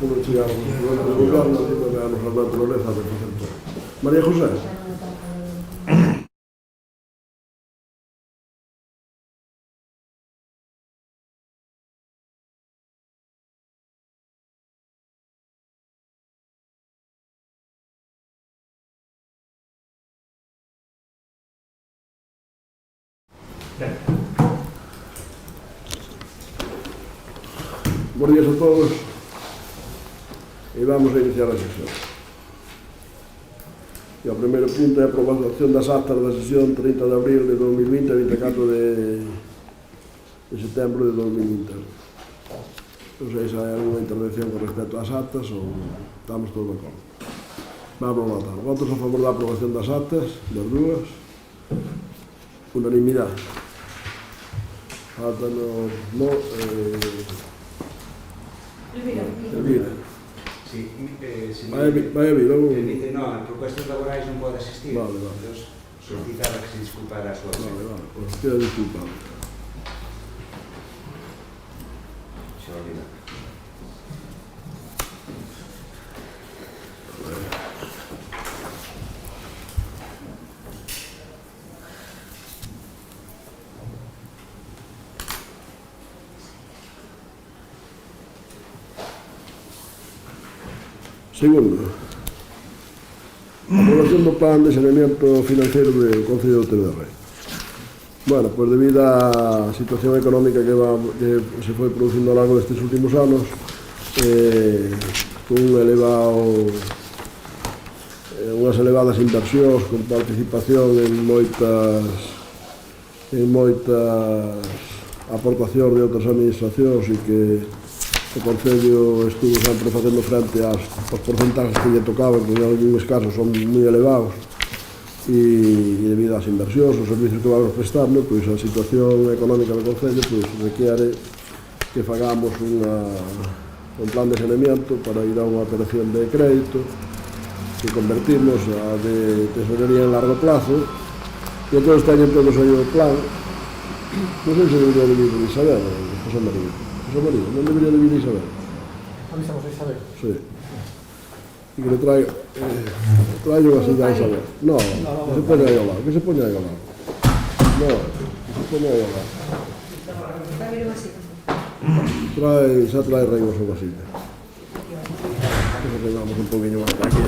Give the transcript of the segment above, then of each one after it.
como chegaron o goberno e nos a naturaleza de facer todo. María José. Bos días a todos e vamos a iniciar a sesión. E o primeiro punto é a aprobación das actas da sesión 30 de abril de 2020 e 24 de setembro de 2020. Non sei se hai alguna intervención con respecto ás actas ou estamos todos de acordo. Vamos a votar. Votos a favor da aprobación das actas, das dúas. Unanimidade. Falta no... Elvira. Sí, vai a vir, ou... No, en propuestas laborais non pode asistir. Vale. Solicitaba que se disculpara a súa Vale, pues queda disculpado. Se olvida. Segundo, aprobación do plan de saneamiento financiero do Concello de Outeiro de Rei. Bueno, pues debido á situación económica que se foi producindo ao largo destes últimos anos, con unhas elevadas inversións, con participación en moitas aportacións de outras administracións e que o Concello estuvo sempre facendo frente aos porcentajes que lle tocaban, que en algúns casos son moi elevados, e debido ás inversións, os servicios que vamos prestando, pois a situación económica do Concello pois requiere que fagamos un plan de saneamiento para ir a unha operación de crédito que convertimos a de tesorería en largo plazo, e entón teñen todos aí o plan. Non sei se debería de vir Isabel, José María. José María, non debería de vir Isabel. Avisamos a Isabel. Sí. E que le traigo así a Isabel. No, que se poña aí ao lado, que se poña aí ao lado. No, que se poña aí ao lado. Xa trae reivos o vasito. Que nos reivamos un poquinho máis aquí.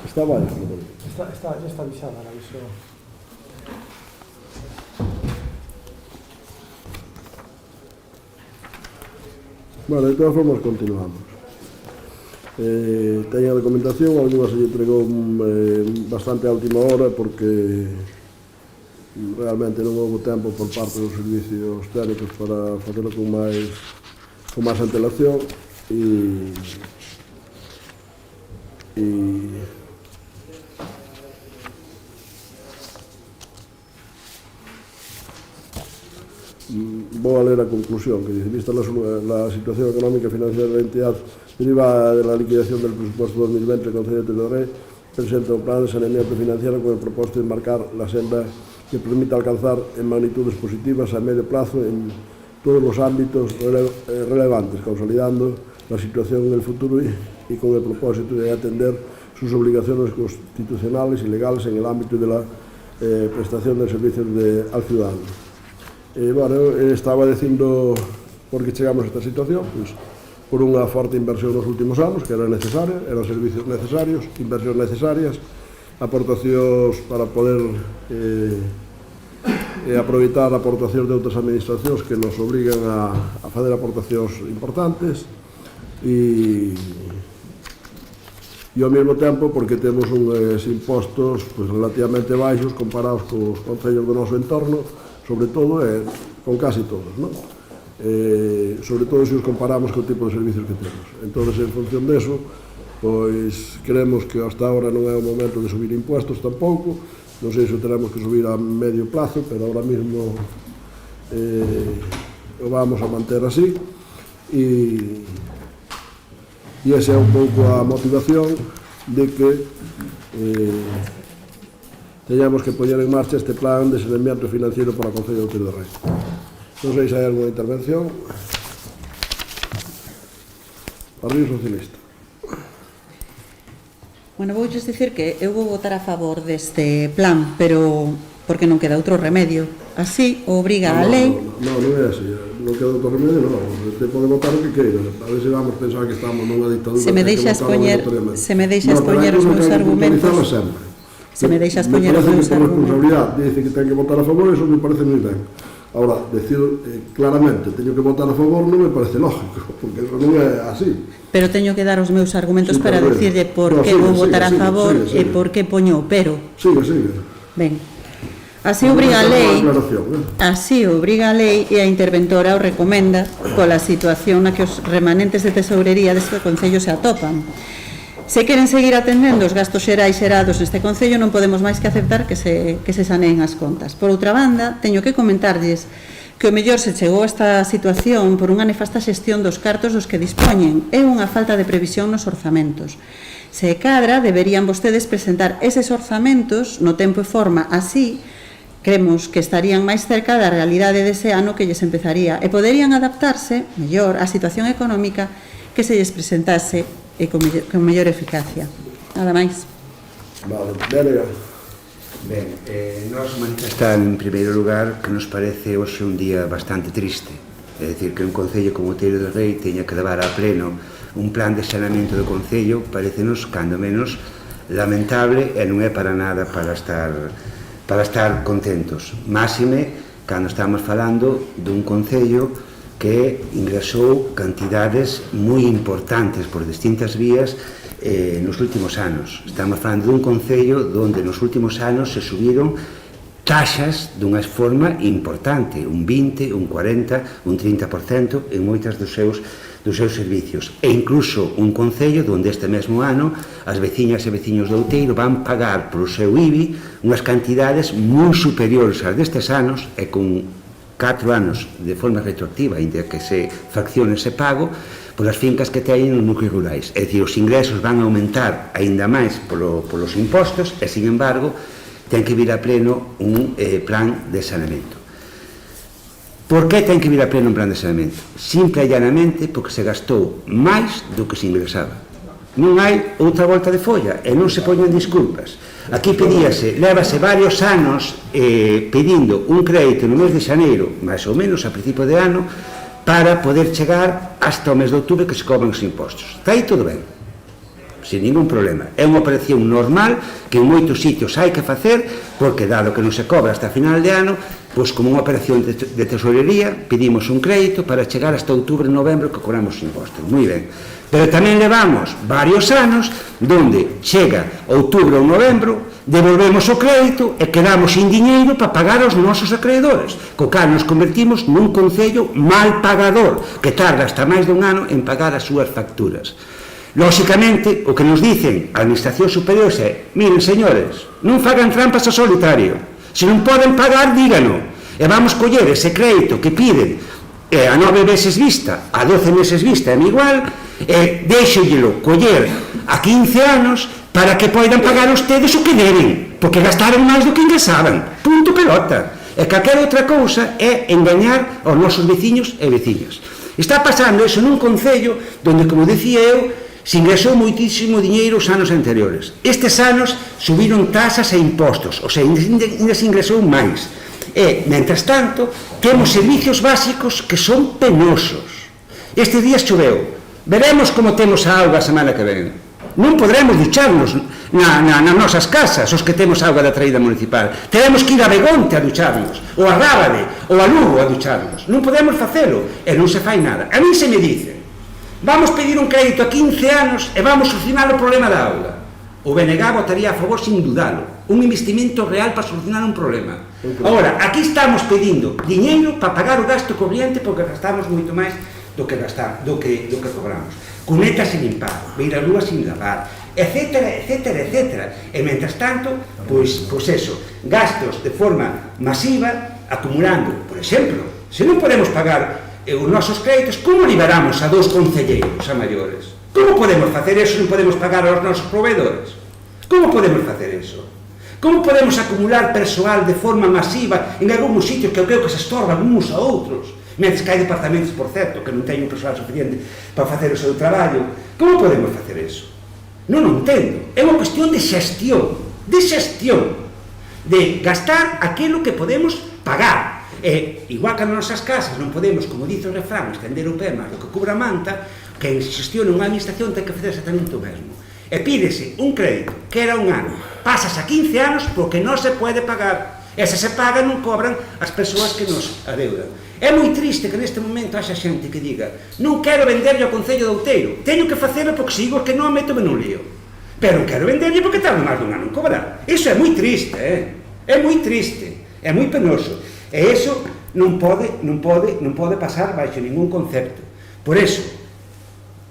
Estaba aí. Ya está avisada, la avisó. Bueno, de todas formas continuamos. Teño a documentación, alguna se lle entregou bastante a última hora porque realmente non houve tempo por parte dos servicios técnicos para facelo con máis antelación e vou a ler a conclusión que dice: vista la situación económica y financiera de la entidad derivada de la liquidación del presupuesto 2020 del Concello de Outeiro de Rei, presenta un plan de saneamiento financiero con el propósito de marcar la senda que permita alcanzar en magnitudes positivas a medio plazo en todos los ámbitos relevantes, consolidando la situación en el futuro y con el propósito de atender sus obligaciones constitucionales y legales en el ámbito de la prestación de servicios al ciudadano. Bueno, estaba dicindo por que chegamos a esta situación, pois por unha forte inversión nos últimos anos, que era necesaria, eran servicios necesarios, inversións necesarias, aportacións para poder aproveitar aportacións de outras administracións que nos obrigan a facer aportacións importantes e ao mesmo tempo porque temos uns impostos relativamente baixos comparados cos concellos do noso entorno, sobre todo con casi todos, non? Sobre todo se os comparamos co tipo de servicios que temos. Entón, en función deso, pois creemos que hasta ahora non é o momento de subir impuestos tampouco, non sei se o teremos que subir a medio plazo, pero ahora mismo o vamos a manter así, e esa é un pouco a motivación de que teñamos que poñer en marcha este plan de saneamiento financiero para o Concello de Outeiro de Rei. Non sei se hai alguna intervención. Partido Socialista. Bueno, vouches dicir que eu vou votar a favor deste plan, pero porque non queda outro remedio. Así o obriga a lei. Non é así. Non queda outro remedio, non. Te pode votar o que queira. A ver se vamos pensar que estamos nunha dictadura. Se me deixas poñer os meus argumentos. Se me deixas poñer os meus argumentos. Me parece que por responsabilidade dice que ten que votar a favor, eso me parece moi ben. Ahora, decido claramente, teño que votar a favor, non me parece lógico, porque eso non é así. Pero teño que dar os meus argumentos para dicirlle por que vou votar a favor e por que poño o pero. Sigue. Ben, así obriga a lei e a interventora o recomenda pola situación na que os remanentes de tesourería deste Concello se atopan. Se queren seguir atendendo os gastos xerais xerados neste Concello, non podemos máis que aceptar que se saneen as contas. Por outra banda, teño que comentarlles que o mellor se chegou a esta situación por unha nefasta xestión dos cartos dos que dispoñen e unha falta de previsión nos orzamentos. Se cadra, deberían vostedes presentar eses orzamentos no tempo e forma, así cremos que estarían máis cerca da realidade dese ano que lles empezaría e poderían adaptarse mellor á situación económica que se lles presentase e con mellor eficacia. Nada máis. Vale, Bélega. Ben, nos manifestar en primeiro lugar que nos parece hoxe un día bastante triste. É dicir, que un Concello como Outeiro de Rei teña que levar a pleno un plan de saneamento do Concello, parecenos, cando menos, lamentable e non é para nada para estar contentos. Máxime, cando estamos falando dun Concello que ingresou cantidades moi importantes por distintas vías nos últimos anos. Estamos falando dun Concello onde nos últimos anos se subiron taxas dunha forma importante, un 20, un 40, un 30% en moitas dos seus servicios. E incluso un Concello onde este mesmo ano as veciñas e veciños de Outeiro van pagar polo seu IBI unhas cantidades moi superiores ás destes anos e con 4 anos de forma retroactiva, ainda que se fraccione ese pago, polas fincas que teñen nos núcleos rurais. É dicir, os ingresos van a aumentar aínda máis polos impostos e, sin embargo, ten que vir a pleno un plan de saneamento. Por que ten que vir a pleno un plan de saneamento? Simple e llanamente porque se gastou máis do que se ingresaba. Non hai outra volta de folla e non se poñen disculpas. Aquí lévase varios anos pedindo un crédito no mes de xaneiro, máis ou menos a principio de ano, para poder chegar hasta o mes de outubro que se cobran os impostos. Está aí todo ben, sin ningún problema. É unha operación normal que en moitos sitios hai que facer, porque dado que non se cobra hasta final de ano, pois como unha operación de tesorería, pedimos un crédito para chegar hasta outubro e novembro que cobramos os impostos. Moi ben. Pero tamén levamos varios anos donde chega outubro ou novembro, devolvemos o crédito e quedamos sin diñeiro para pagar aos nosos acreedores, co cal nos convertimos nun Concello mal pagador, que tarda hasta máis dun ano en pagar as súas facturas. Lóxicamente, o que nos dicen a Administración Superior é: miren, señores, non fagan trampas ao solitario, se non poden pagar, dígano, e vamos coller ese crédito que piden a 9 meses vista, a 12 meses vista, é igual, e deixollelo coller a 15 anos para que poidan pagar ustedes o que deben, porque gastaron máis do que ingresaban, punto pelota. E calquera outra cousa é engañar aos nosos veciños e veciñas. Está pasando eso nun Concello onde, como decía eu, se ingresou moitísimo diñeiro os anos anteriores. Estes anos subiron tasas e impostos, ou sea, ainda se ingresou máis. E, mentras tanto, temos servicios básicos que son penosos. Estes días choveu. Veremos como temos a auga a semana que ven. Non podremos ducharnos nas nosas casas, os que temos auga da traída municipal. Teremos que ir a Begonte a ducharnos, ou a Rábade, ou a Lugo a ducharnos. Non podemos facelo, e non se fai nada. A mí se me dice: vamos pedir un crédito a 15 anos e vamos solucionar o problema da auga. O BNG votaría a favor sin dudalo, un investimento real para solucionar un problema. Agora, aquí estamos pedindo diñeiro para pagar o gasto corriente porque gastamos moito máis do que cobramos. Cunetas sin limpar, beiralúas sin lavar, etcétera, etcétera, etcétera. E, mentras tanto, pois eso, gastos de forma masiva, acumulando, por exemplo, se non podemos pagar os nosos créditos, como liberamos a 2 concelleiros a maiores? Como podemos facer eso se non podemos pagar aos nosos proveedores? Como podemos facer eso? Como podemos acumular persoal de forma masiva en algúns sitios que eu creo que se estorban uns a outros, mentre que hai departamentos, por certo, que non teñen persoal suficiente para facer o seu traballo? Como podemos facer eso? Non o entendo. É unha cuestión de xestión, de gastar aquilo que podemos pagar. E, igual que nas nosas casas non podemos, como dice o refrán, estender o pé máis do que cubra a manta, que en xestión unha administración ten que facer exactamente o mesmo. E pídese un crédito que era un ano, pasas a 15 anos porque non se pode pagar, e se se paga non cobran as persoas que nos adeudan. É moi triste que neste momento haxa xente que diga non quero venderlle ao Concello de Outeiro, teño que facelo porque sigo que non meto nun lío, pero quero venderlle porque tardo máis dun ano en cobrar. Iso é moi triste, é moi triste, é moi penoso. E iso non pode pasar baixo ningún concepto. Por iso,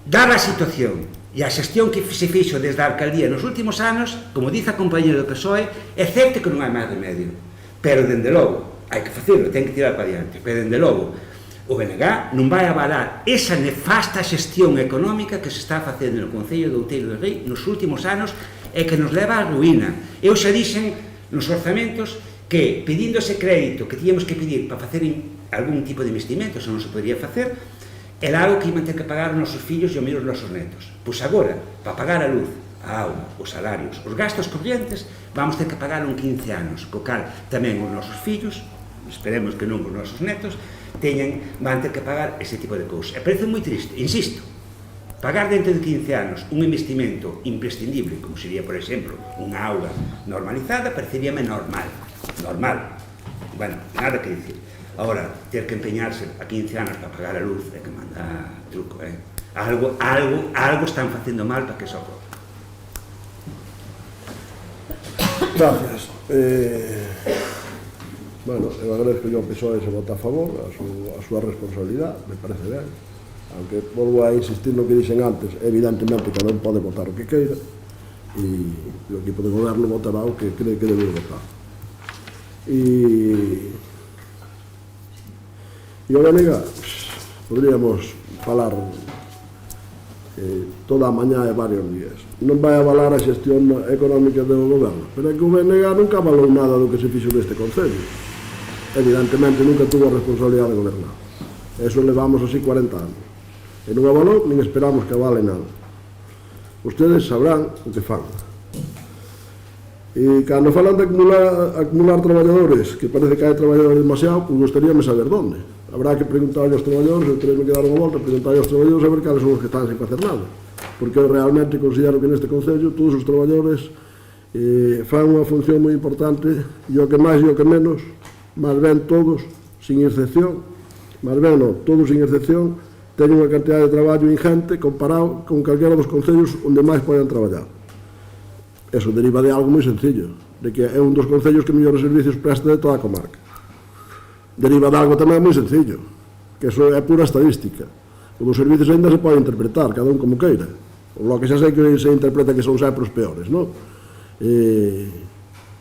dada a situación e a xestión que se fixo desde a alcaldía nos últimos anos, como dice a compañera do PSOE, é certo que non hai máis remedio, pero dende logo hai que facelo, ten que tirar para diante, pero dende logo o BNG non vai avalar esa nefasta xestión económica que se está facendo no Concello de Outeiro do Rei nos últimos anos e que nos leva á ruína. Eu xa dixen nos orzamentos que pedindo ese crédito que tíamos que pedir para facer algún tipo de investimento, se non se podría facer, era algo que iban ter que pagar os nosos fillos e o menos os nosos netos. Pois agora, para pagar a luz, a auga, os salarios, os gastos corrientes, vamos ter que pagar en 15 anos, co cal tamén os nosos fillos, esperemos que non os nosos netos, van ter que pagar ese tipo de cousas. E parece moi triste, insisto, pagar dentro de 15 anos un investimento imprescindible, como sería, por exemplo, unha auga normalizada, pareceríame normal. Bueno, nada que dicir. Ahora, ter que empeñarse a 15 anos para pagar a luz é que manda truco, algo están facendo mal para que eso ocorra. Gracias. Bueno, eu agradezco yo ao PSOE se vota a favor, a súa responsabilidade, me parece ben. Aunque volvo a insistir no que dixen antes, evidentemente cada un pode votar o que queira e o equipo de goberno votará o que cree que debe votar. E o BNG podríamos falar toda a mañá e varios días. Non vai avalar a xestión económica do goberno, pero é que o BNG nunca avalou nada do que se fixo neste Concello. Evidentemente nunca tuvo a responsabilidade de gobernar. Eso levamos así 40 anos. E non avalou, nin esperamos que avale nada. Ustedes sabrán o que fan. E cando falan de acumular traballadores, que parece que hai traballadores demasiado, pues gostaríame saber onde. Habrá que preguntar aos traballadores, eu terei que dar unha volta, preguntar aos traballadores a ver cales son os que están sin facer nada. Porque eu realmente considero que neste Concello todos os traballadores fan unha función moi importante, e o que máis e o que menos, máis ben todos, sin excepción, máis ben non, todos sin excepción, teñen unha cantidad de traballo ingente comparado con calquera dos concellos onde máis poden traballar. Eso deriva de algo moi sencillo, de que é un dos concellos que mellores servicios presta de toda a comarca. Deriva de algo tamén moi sencillo, que eso é pura estadística. O dos servicios ainda se pode interpretar, cada un como queira. O que xa sei que se interpreta que son sempre os peores, non?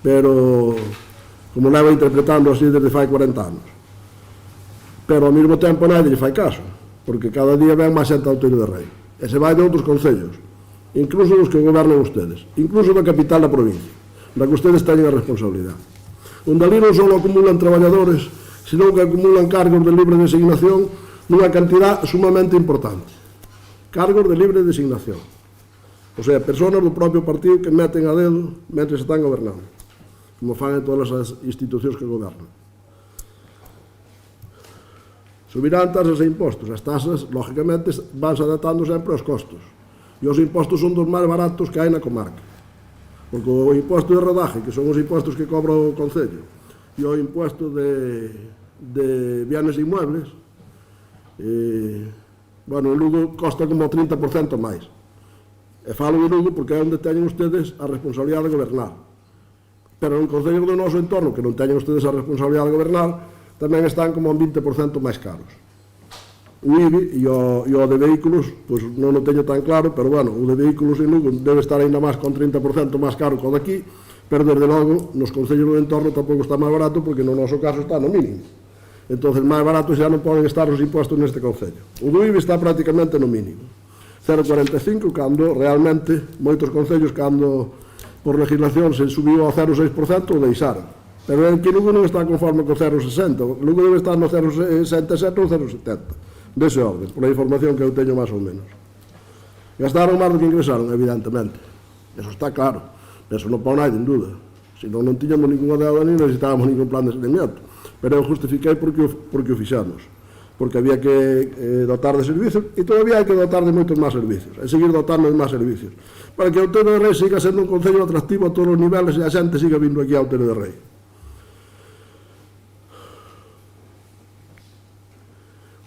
Pero, como leva interpretando así desde fai 40 anos. Pero ao mesmo tempo nadie lle fai caso, porque cada día ven máis xente ao Outeiro de Rei. E se vai de outros concellos, incluso dos que gobernan ustedes, incluso da capital da provincia, da que ustedes teñen a responsabilidade. Onde ali non só acumulan traballadores, senón que acumulan cargos de libre designación nunha cantidad sumamente importante. Cargos de libre designación. O sea, personas do propio partido que meten a dedo mentre están gobernando, como fan en todas as institucións que gobernan. Subirán tasas e impostos. As tasas, lógicamente, vanse adaptando sempre aos costos. E os impostos son dos máis baratos que hai na comarca. Porque o imposto de rodaje, que son os impostos que cobra o Concello, e o imposto de bienes inmuebles, bueno, en Lugo costa como 30% máis. E falo de Lugo porque é onde teñen ustedes a responsabilidade de gobernar. Pero en concellos do noso entorno, que non teñen ustedes a responsabilidade de gobernar, tamén están como un 20% máis caros. O IBI e o de vehículos, pois non o teño tan claro, pero bueno, o de vehículos en Lugo debe estar ainda máis con 30% máis caro que o daqui, pero desde logo nos concellos do entorno tampouco está máis barato porque no noso caso está no mínimo. Entonces, máis baratos xa non poden estar os impostos neste concello. O do IBI está prácticamente no mínimo. 0,45, cando realmente moitos concellos, cando por legislación se subiu ao 0,6%, o deixaron. Pero en que Lugo non está conforme co 0,60, Lugo debe estar no 0,67 ou 0,70, dese orden, por a información que eu teño máis ou menos. Gastaron máis do que ingresaron, evidentemente. Eso está claro, eso non pon nadie en duda. Se non tiñamos ninguna deuda ni necesitábamos ningún plan de saneamiento. Pero eu justifiquei porque o fixamos. Porque había que dotar de servicios, e todavía hai que dotar de moitos máis servicios, e seguir dotando de máis servicios, para que Outeiro de Rei siga sendo un concello atractivo a todos os niveles e a xente siga vindo aquí a Outeiro de Rei.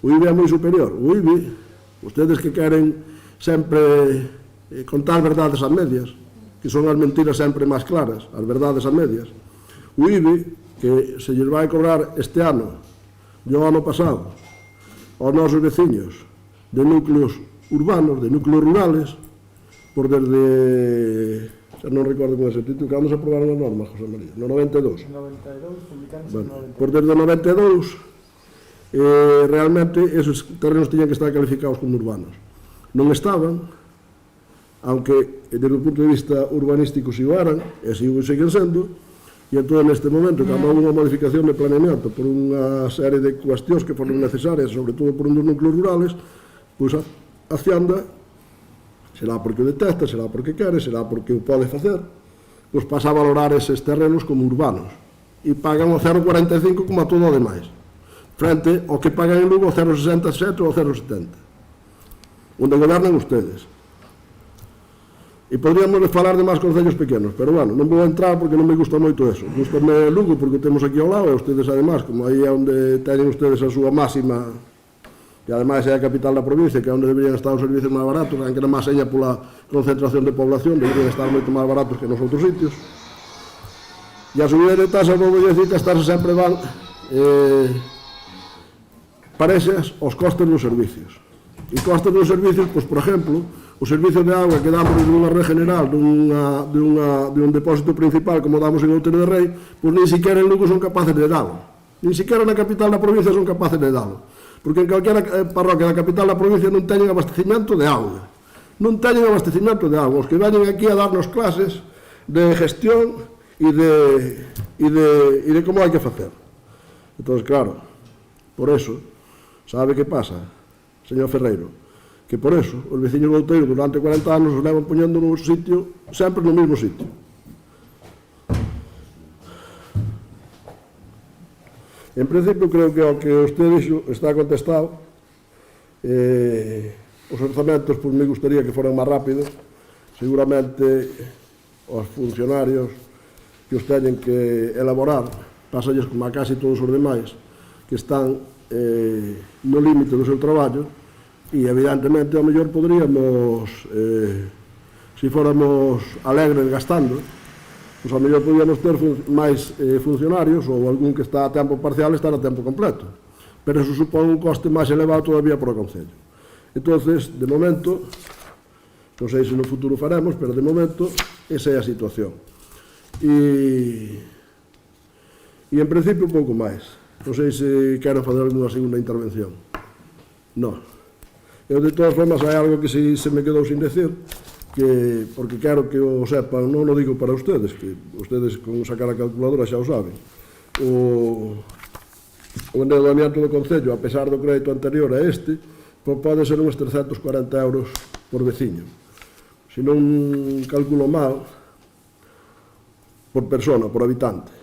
O IBI é moi superior. O IBI, ustedes que queren sempre contar verdades a medias, que son as mentiras sempre máis claras, as verdades a medias, o IBI, que se lles vai cobrar este ano e o ano pasado aos nosos veciños de núcleos urbanos, de núcleos rurales, por desde, xa non recordo con ese título, que vamos a aprobar unha norma, José María, no 92. 92, publicándose Bueno, en 92. por desde o 92, realmente esos terrenos tiñan que estar calificados como urbanos. Non estaban, aunque desde o punto de vista urbanístico si o eran, e si o seguen sendo, e entón neste momento, cando houve unha modificación de planeamiento por unha serie de cuestións que foron necesarias, sobre todo por un dos núcleos rurales, pois a Hacienda, será porque o detesta, será porque quere, será porque o pode facer, pois pasa a valorar eses terrenos como urbanos, e pagan o 0,45 como a todo o demais, frente ao que pagan en Lugo o 0,67 ou o 0,70, onde gobernan ustedes. E podríamos falar de máis concellos pequenos, pero bueno, non vou entrar porque non me gusta moito eso. Gústame Lugo porque temos aquí ao lado, e ustedes además, como aí é onde teñen ustedes a súa máxima, e ademais é a capital da provincia, que é onde deberían estar os servicios máis baratos, aunque non máis seña pola concentración de población, deberían estar moito máis baratos que nos outros sitios. E a subida de tasas, vou dicir que as tasas sempre van parexas aos costes dos servicios. E costes dos servicios, pois, por exemplo, o servicio de auga que damos dunha red general, de un depósito principal, como damos en Outeiro de Rei, pois nin siquiera en Lugo son capaces de dalo. Nin siquiera na capital da provincia son capaces de dalo. Porque en calquera parroquia da capital da provincia non teñen abastecimento de auga. Non teñen abastecimento de auga. Os que veñen aquí a darnos clases de gestión e de como hai que facer. Entón, claro, por eso, sabe que pasa, señor Ferreiro? Que por eso os veciños de Outeiro durante 40 anos os levan poñendo no sitio, sempre no mesmo sitio. En principio, creo que ao que usted dixo está contestado. Os orzamentos, pois, me gustaría que foran máis rápidos. Seguramente os funcionarios que os teñen que elaborar, pasalles como a casi todos os demais, que están no límite do seu traballo, e evidentemente ao mellor poderíamos, se fóramos alegres gastando, pois ao mellor podíamos ter máis funcionarios, ou algún que está a tempo parcial estar a tempo completo, pero eso supón un coste máis elevado todavía para o concello. Entonces, de momento, non sei se no futuro faremos, pero de momento esa é a situación. E en principio pouco máis. Non sei se quero fazer alguna segunda intervención. Non. Eu, de todas formas, hai algo que se me quedou sin decir, que, porque quero que o sepan, non o digo para ustedes, que ustedes con sacar a calculadora xa o saben. O endeudamiento do concello, a pesar do crédito anterior a este, pode ser uns 340 euros por veciño. Se non calculo mal, por persona, por habitante.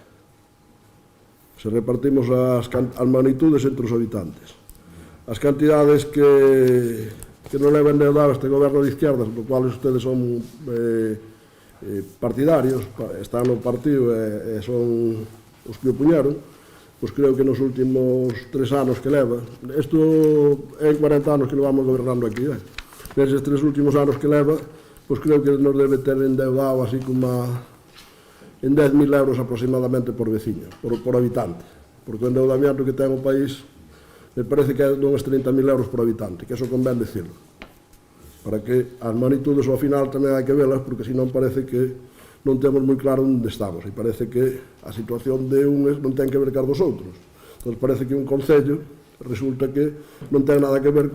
Se repartimos as magnitudes entre os habitantes. As cantidades que non levan endeudado este goberno de izquierdas, do cual ustedes son partidarios, están no partido e son os que o puñeron, pois creo que nos últimos 3 anos que leva, isto é 40 anos que levamos gobernando aquí, neses 3 últimos anos que leva, pois creo que nos debe ter endeudado así como en 10.000 euros aproximadamente por veciño, por habitante, porque o endeudamiento que ten o país me parece que é de uns 30.000 euros por habitante, que eso convén decirlo, para que as magnitudes ao final tamén hai que velas, porque senón parece que non temos moi claro onde estamos, e parece que a situación de uns non ten que ver cas dos outros. Entón, parece que un concello resulta que non ten nada que ver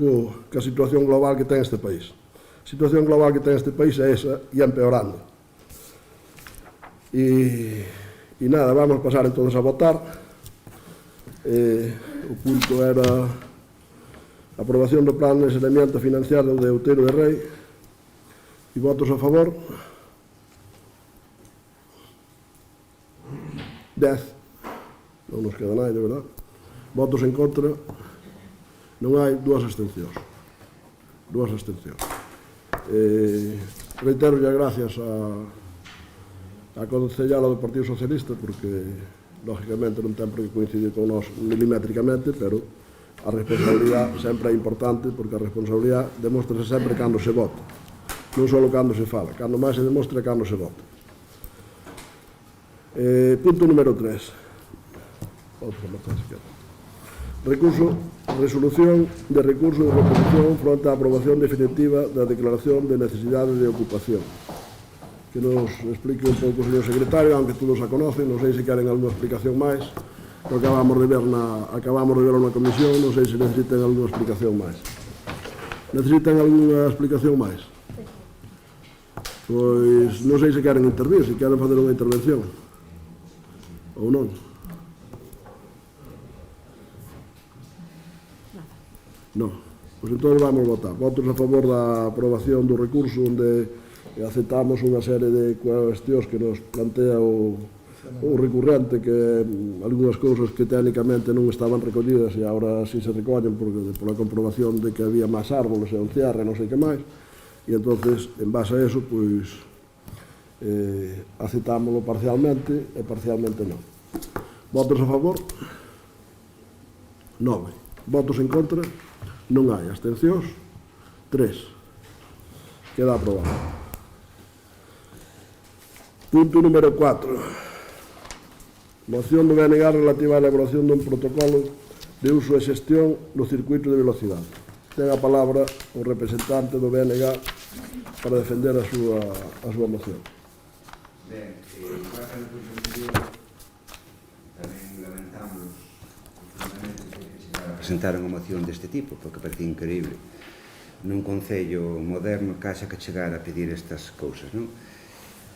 ca situación global que ten este país. A situación global que ten este país é esa e empeorando. E nada, vamos pasar entonces a votar. O punto era a aprobación do plan de saneamento financiado de Outeiro de Rei. E votos a favor? 10. Non nos queda nada, de verdad. Votos en contra? Non hai, 2 abstencións. 2 abstencións. Reitero as gracias a concellala do Partido Socialista, porque lógicamente non ten por que coincidir con nós milimétricamente, pero a responsabilidade sempre é importante, porque a responsabilidade demostrase sempre cando se vota, non só cando se fala, cando máis se demostra cando se vota. Punto número 3. Resolución de recurso de reposición fronte á aprobación definitiva da declaración de necesidade de ocupación. Que nos explique un pouco o señor secretario, aunque todos a conocen, non sei se queren alguna explicación máis, que acabamos de ver na comisión, non sei se necesitan alguna explicación máis. Necesitan alguna explicación máis? Pois non sei se queren intervir, se queren fazer unha intervención ou non. Non. Pois entón vamos votar. Votos a favor da aprobación do recurso onde aceptamos unha serie de cuestións que nos plantea o recurrente, que algunhas cousas que técnicamente non estaban recollidas e agora sí se recollen pola comprobación de que había máis árboles e un cierre, non sei que máis, e entonces en base a eso pois aceptámoslo parcialmente e parcialmente non. Votos a favor? 9. Votos en contra? Non hai. Abstencións? 3. Queda aprobado. Punto número 4. Moción do BNG relativa á elaboración dun protocolo de uso e xestión do circuito de velocidade. Ten a palabra o representante do BNG para defender a súa moción. Ben, igual que no curso anterior, tamén lamentamos profundamente que se presentar unha moción deste tipo, porque parece increíble nun concello moderno case que chegar a pedir estas cousas, non?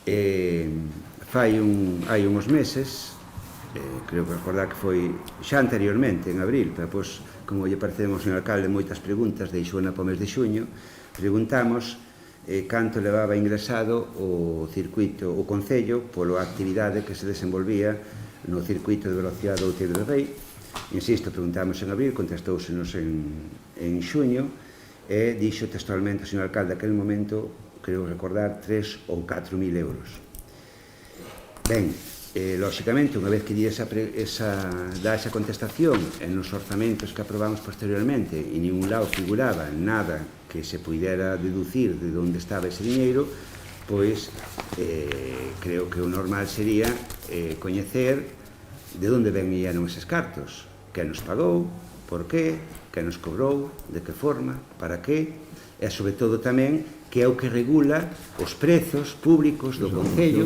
Hai uns meses, creo que recordar que foi xa anteriormente, en abril, pero pois, como lle parecemos ao señor alcalde moitas preguntas, deixouna para o mes de xuño, preguntamos canto levaba ingresado o circuito, o concello, pola actividade que se desenvolvía no circuito de velocidade do Outeiro de Rei. Insisto, preguntamos en abril, contestóusenos en xuño, e dixo textualmente o señor alcalde aquel momento, creo recordar, 3 ou 4.000 euros. Ben, lóxicamente, unha vez que dá esa contestación en os orzamentos que aprobamos posteriormente, en ningún lado figuraba nada que se pudera deducir de onde estaba ese diñeiro, pois creo que o normal sería coñecer de onde venían eses cartos, que nos pagou, por qué, que nos cobrou, de que forma, para qué, e sobre todo tamén que é o que regula os prezos públicos do concello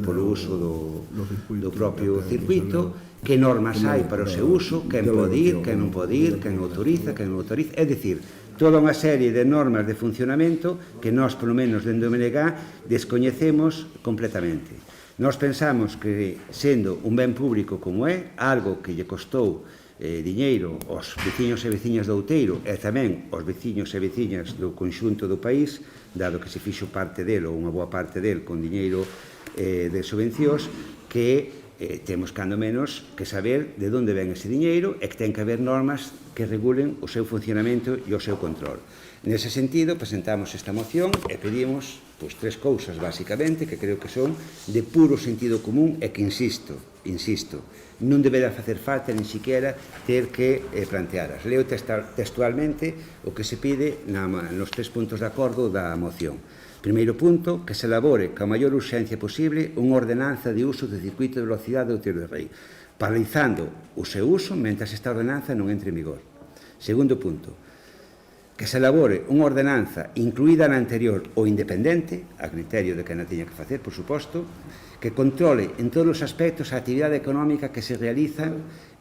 polo uso do propio circuito, que normas hai para o seu uso, quen pode ir, quen non pode ir, quen autoriza, quen non autoriza, é dicir, toda unha serie de normas de funcionamento que nós, polo menos dentro do MNG, descoñecemos completamente. Nós pensamos que, sendo un ben público como é, algo que lle costou diñeiro aos veciños e veciñas do Outeiro e tamén aos veciños e veciñas do conxunto do país, dado que se fixo parte del ou unha boa parte del con diñeiro de subvencións, que temos cando menos que saber de onde ven ese diñeiro e que ten que haber normas que regulen o seu funcionamento e o seu control. Nese sentido, presentamos esta moción e pedimos tres cousas, basicamente, que creo que son de puro sentido común e que, insisto, non deberá facer falta nin siquiera ter que plantearas. Leo textualmente o que se pide nos 3 puntos de acordo da moción. Primeiro punto, que se elabore ca maior urxencia posible unha ordenanza de uso do circuito de velocidade do Outeiro de Rei, paralizando o seu uso mentre esta ordenanza non entre en vigor. Segundo punto, que se elabore unha ordenanza incluída na anterior ou independente, a criterio de que na teña que facer, por suposto, que controle en todos os aspectos a actividade económica que se realiza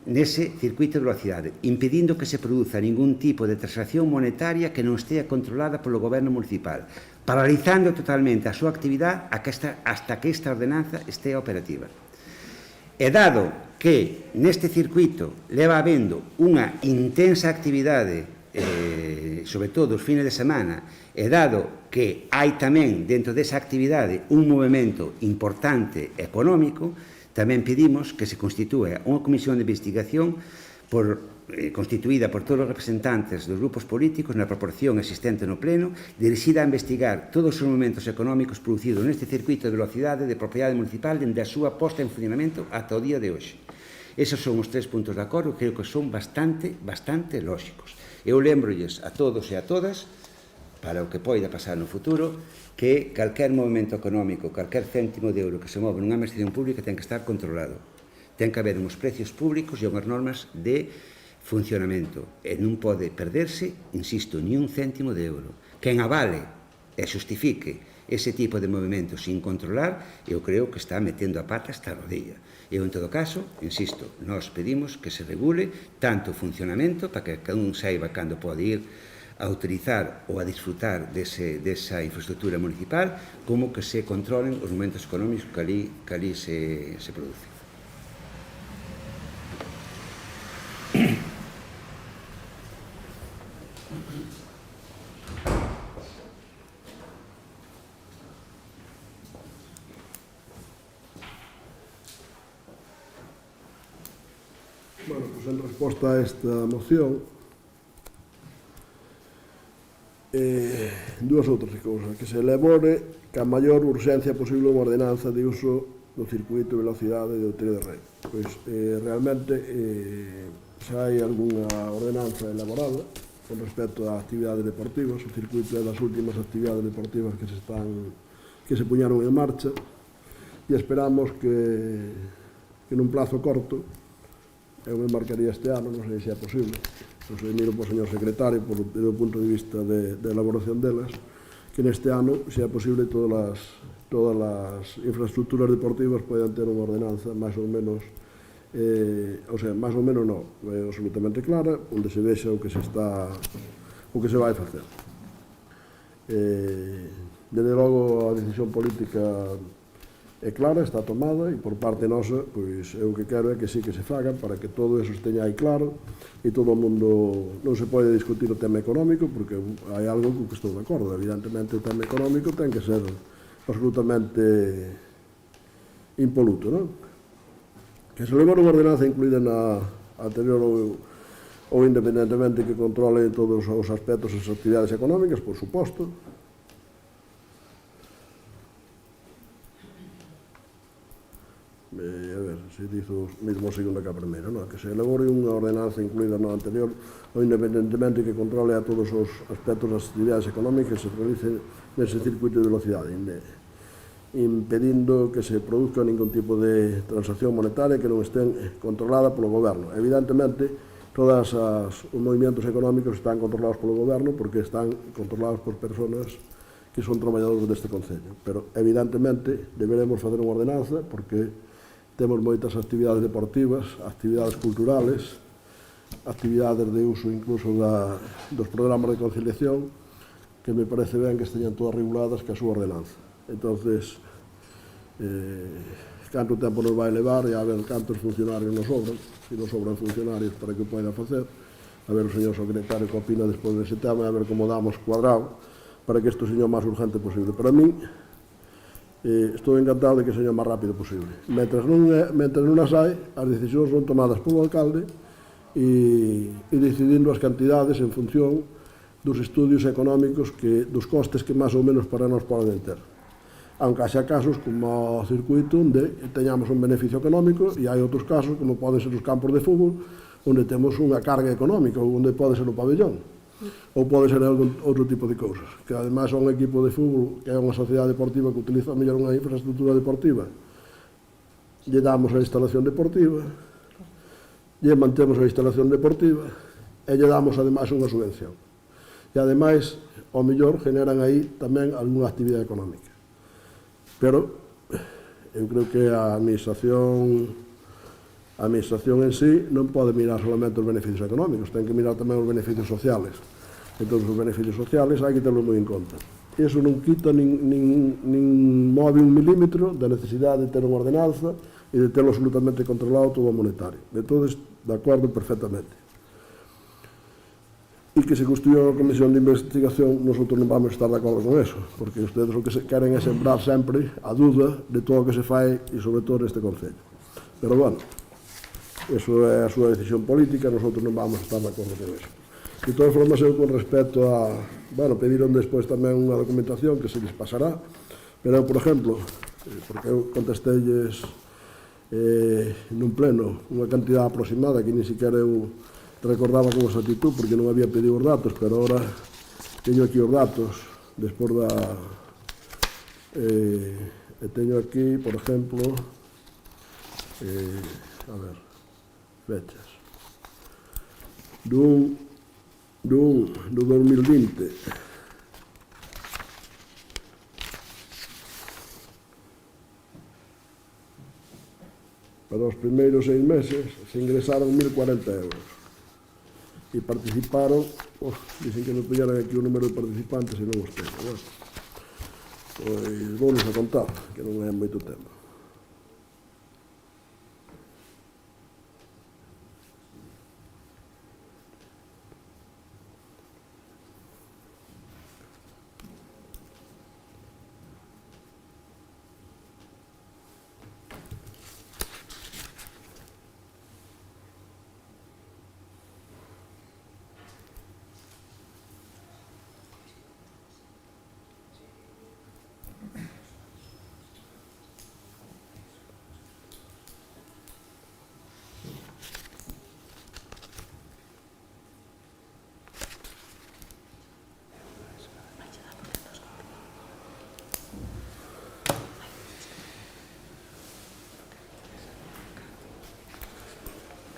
nese circuito de velocidade, impedindo que se produza ningún tipo de transacción monetaria que non estea controlada polo goberno municipal, paralizando totalmente a súa actividade hasta que esta ordenanza estea operativa. E dado que neste circuito leva habendo unha intensa actividade, sobre todo os fines de semana, e dado que hai tamén dentro desa actividade un movimento importante económico, tamén pedimos que se constitúe unha comisión de investigación constituída por todos os representantes dos grupos políticos na proporción existente no pleno, dirixida a investigar todos os movimentos económicos producidos neste circuito de velocidade de propiedade municipal dende a súa posta en funcionamento ata o día de hoxe. Esos son os 3 puntos de acordo, creo que son bastante lóxicos. Eu lembrolles a todos e a todas, para o que poida pasar no futuro, que calquer movimento económico, calquer céntimo de euro que se move nunha administración pública ten que estar controlado. Ten que haber uns precios públicos e unhas normas de funcionamento. E non pode perderse, insisto, ni un céntimo de euro. Quen avale e xustifique ese tipo de movimento sin controlar, eu creo que está metendo a pata hasta a rodilla. Eu, en todo caso, insisto, nós pedimos que se regule tanto o funcionamento para que cada un saiba cando pode ir a utilizar ou a disfrutar desa infraestructura municipal, como que se controlen os momentos económicos que ali se producen. Bueno, pues en resposta a esta moción, dúas outras cousas, que se elabore ca maior urxencia posible unha ordenanza de uso do circuito de velocidade de Outeiro de Rei. Pois realmente xa hai algunha ordenanza elaborada con respecto a actividades deportivas. O circuito é das últimas actividades deportivas que se puñaron en marcha, e esperamos que nun plazo corto, eu me marcaría este ano, non sei se é posible, non sei, miro para o señor secretario do punto de vista de elaboración delas, que neste ano, se é posible, todas as infraestructuras deportivas poden ter unha ordenanza máis ou menos, máis ou menos non, absolutamente clara, onde se vexa o que se vai facer. Desde logo, a decisión política é clara, está tomada, e por parte nosa, pois eu o que quero é que sí que se fagan para que todo eso esteña aí claro e todo o mundo non se pode discutir o tema económico, porque hai algo que estou de acordo. Evidentemente o tema económico ten que ser absolutamente impoluto, non? Que se leva unha ordenanza incluída na anterior ou independentemente que controle todos os aspectos das actividades económicas, por suposto. A ver, se dizo mesmo o segundo que a primeira, non? Que se elabore unha ordenanza incluída no anterior ou independentemente que controle a todos os aspectos das actividades económicas que se realice nese circuito de velocidade, impedindo que se produzca ningún tipo de transacción monetaria que non estén controlada polo goberno. Evidentemente, todos os movimentos económicos están controlados polo goberno porque están controlados por persoas que son traballadores deste concello, pero evidentemente deberemos facer unha ordenanza porque temos moitas actividades deportivas, actividades culturales, actividades de uso incluso dos programas de conciliación, que me parece ben que esteñan todas reguladas ca súa ordenanza. Entonces, canto tempo nos vai levar e a ver cantos funcionarios nos sobran, se nos sobran funcionarios para que o poida facer, a ver o señor secretario que opina despois dese tema, a ver como damos cuadrado para que isto seña o máis urgente posible. Para min, estou encantado de que seña o máis rápido posible. Mentre non as hai, as decisións son tomadas polo alcalde e decidindo as cantidades en función dos estudios económicos dos costes que máis ou menos para nós poden ter. Aunque haxa casos como o circuito onde teñamos un beneficio económico e hai outros casos como poden ser os campos de fútbol onde temos unha carga económica ou onde pode ser o pabellón ou pode ser outro tipo de cousas, que ademais é un equipo de fútbol que é unha sociedade deportiva que utiliza mellor unha infraestructura deportiva, lle damos a instalación deportiva, lle mantemos a instalación deportiva e lle damos ademais unha subvención, e ademais ao mellor generan aí tamén algunha actividade económica. Pero eu creo que a administración A administración en sí non pode mirar solamente os beneficios económicos, ten que mirar tamén os beneficios sociales. Entón, os beneficios sociales hai que terlo moi en conta. Iso non quita nin move un milímetro da necesidade de ter unha ordenanza e de terlo absolutamente controlado todo o monetario. Entón, de acordo perfectamente. E que se construya unha comisión de investigación, nosotros non vamos a estar de acordo con eso, porque ustedes o que queren é sembrar sempre a duda de todo o que se fai e sobre todo neste Concello. Pero, bueno, eso é a súa decisión política, nosotros non vamos a estar de acordo con eso. De todas formas, eu con respecto a... Bueno, pediron despois tamén unha documentación que se les pasará, pero eu, por exemplo, porque eu contestelles nun pleno unha cantidad aproximada que ni siquiera eu recordaba con exactitud porque non había pedido os datos, pero ahora teño aquí os datos despois da... teño aquí, por exemplo, a ver, fechas do 2020. Para os primeiros 6 meses se ingresaron 1.040 euros e participaron, dicen que non puñeran aquí o número de participantes e non os tengo, bueno, pois vounos a contar, que non é moito tempo.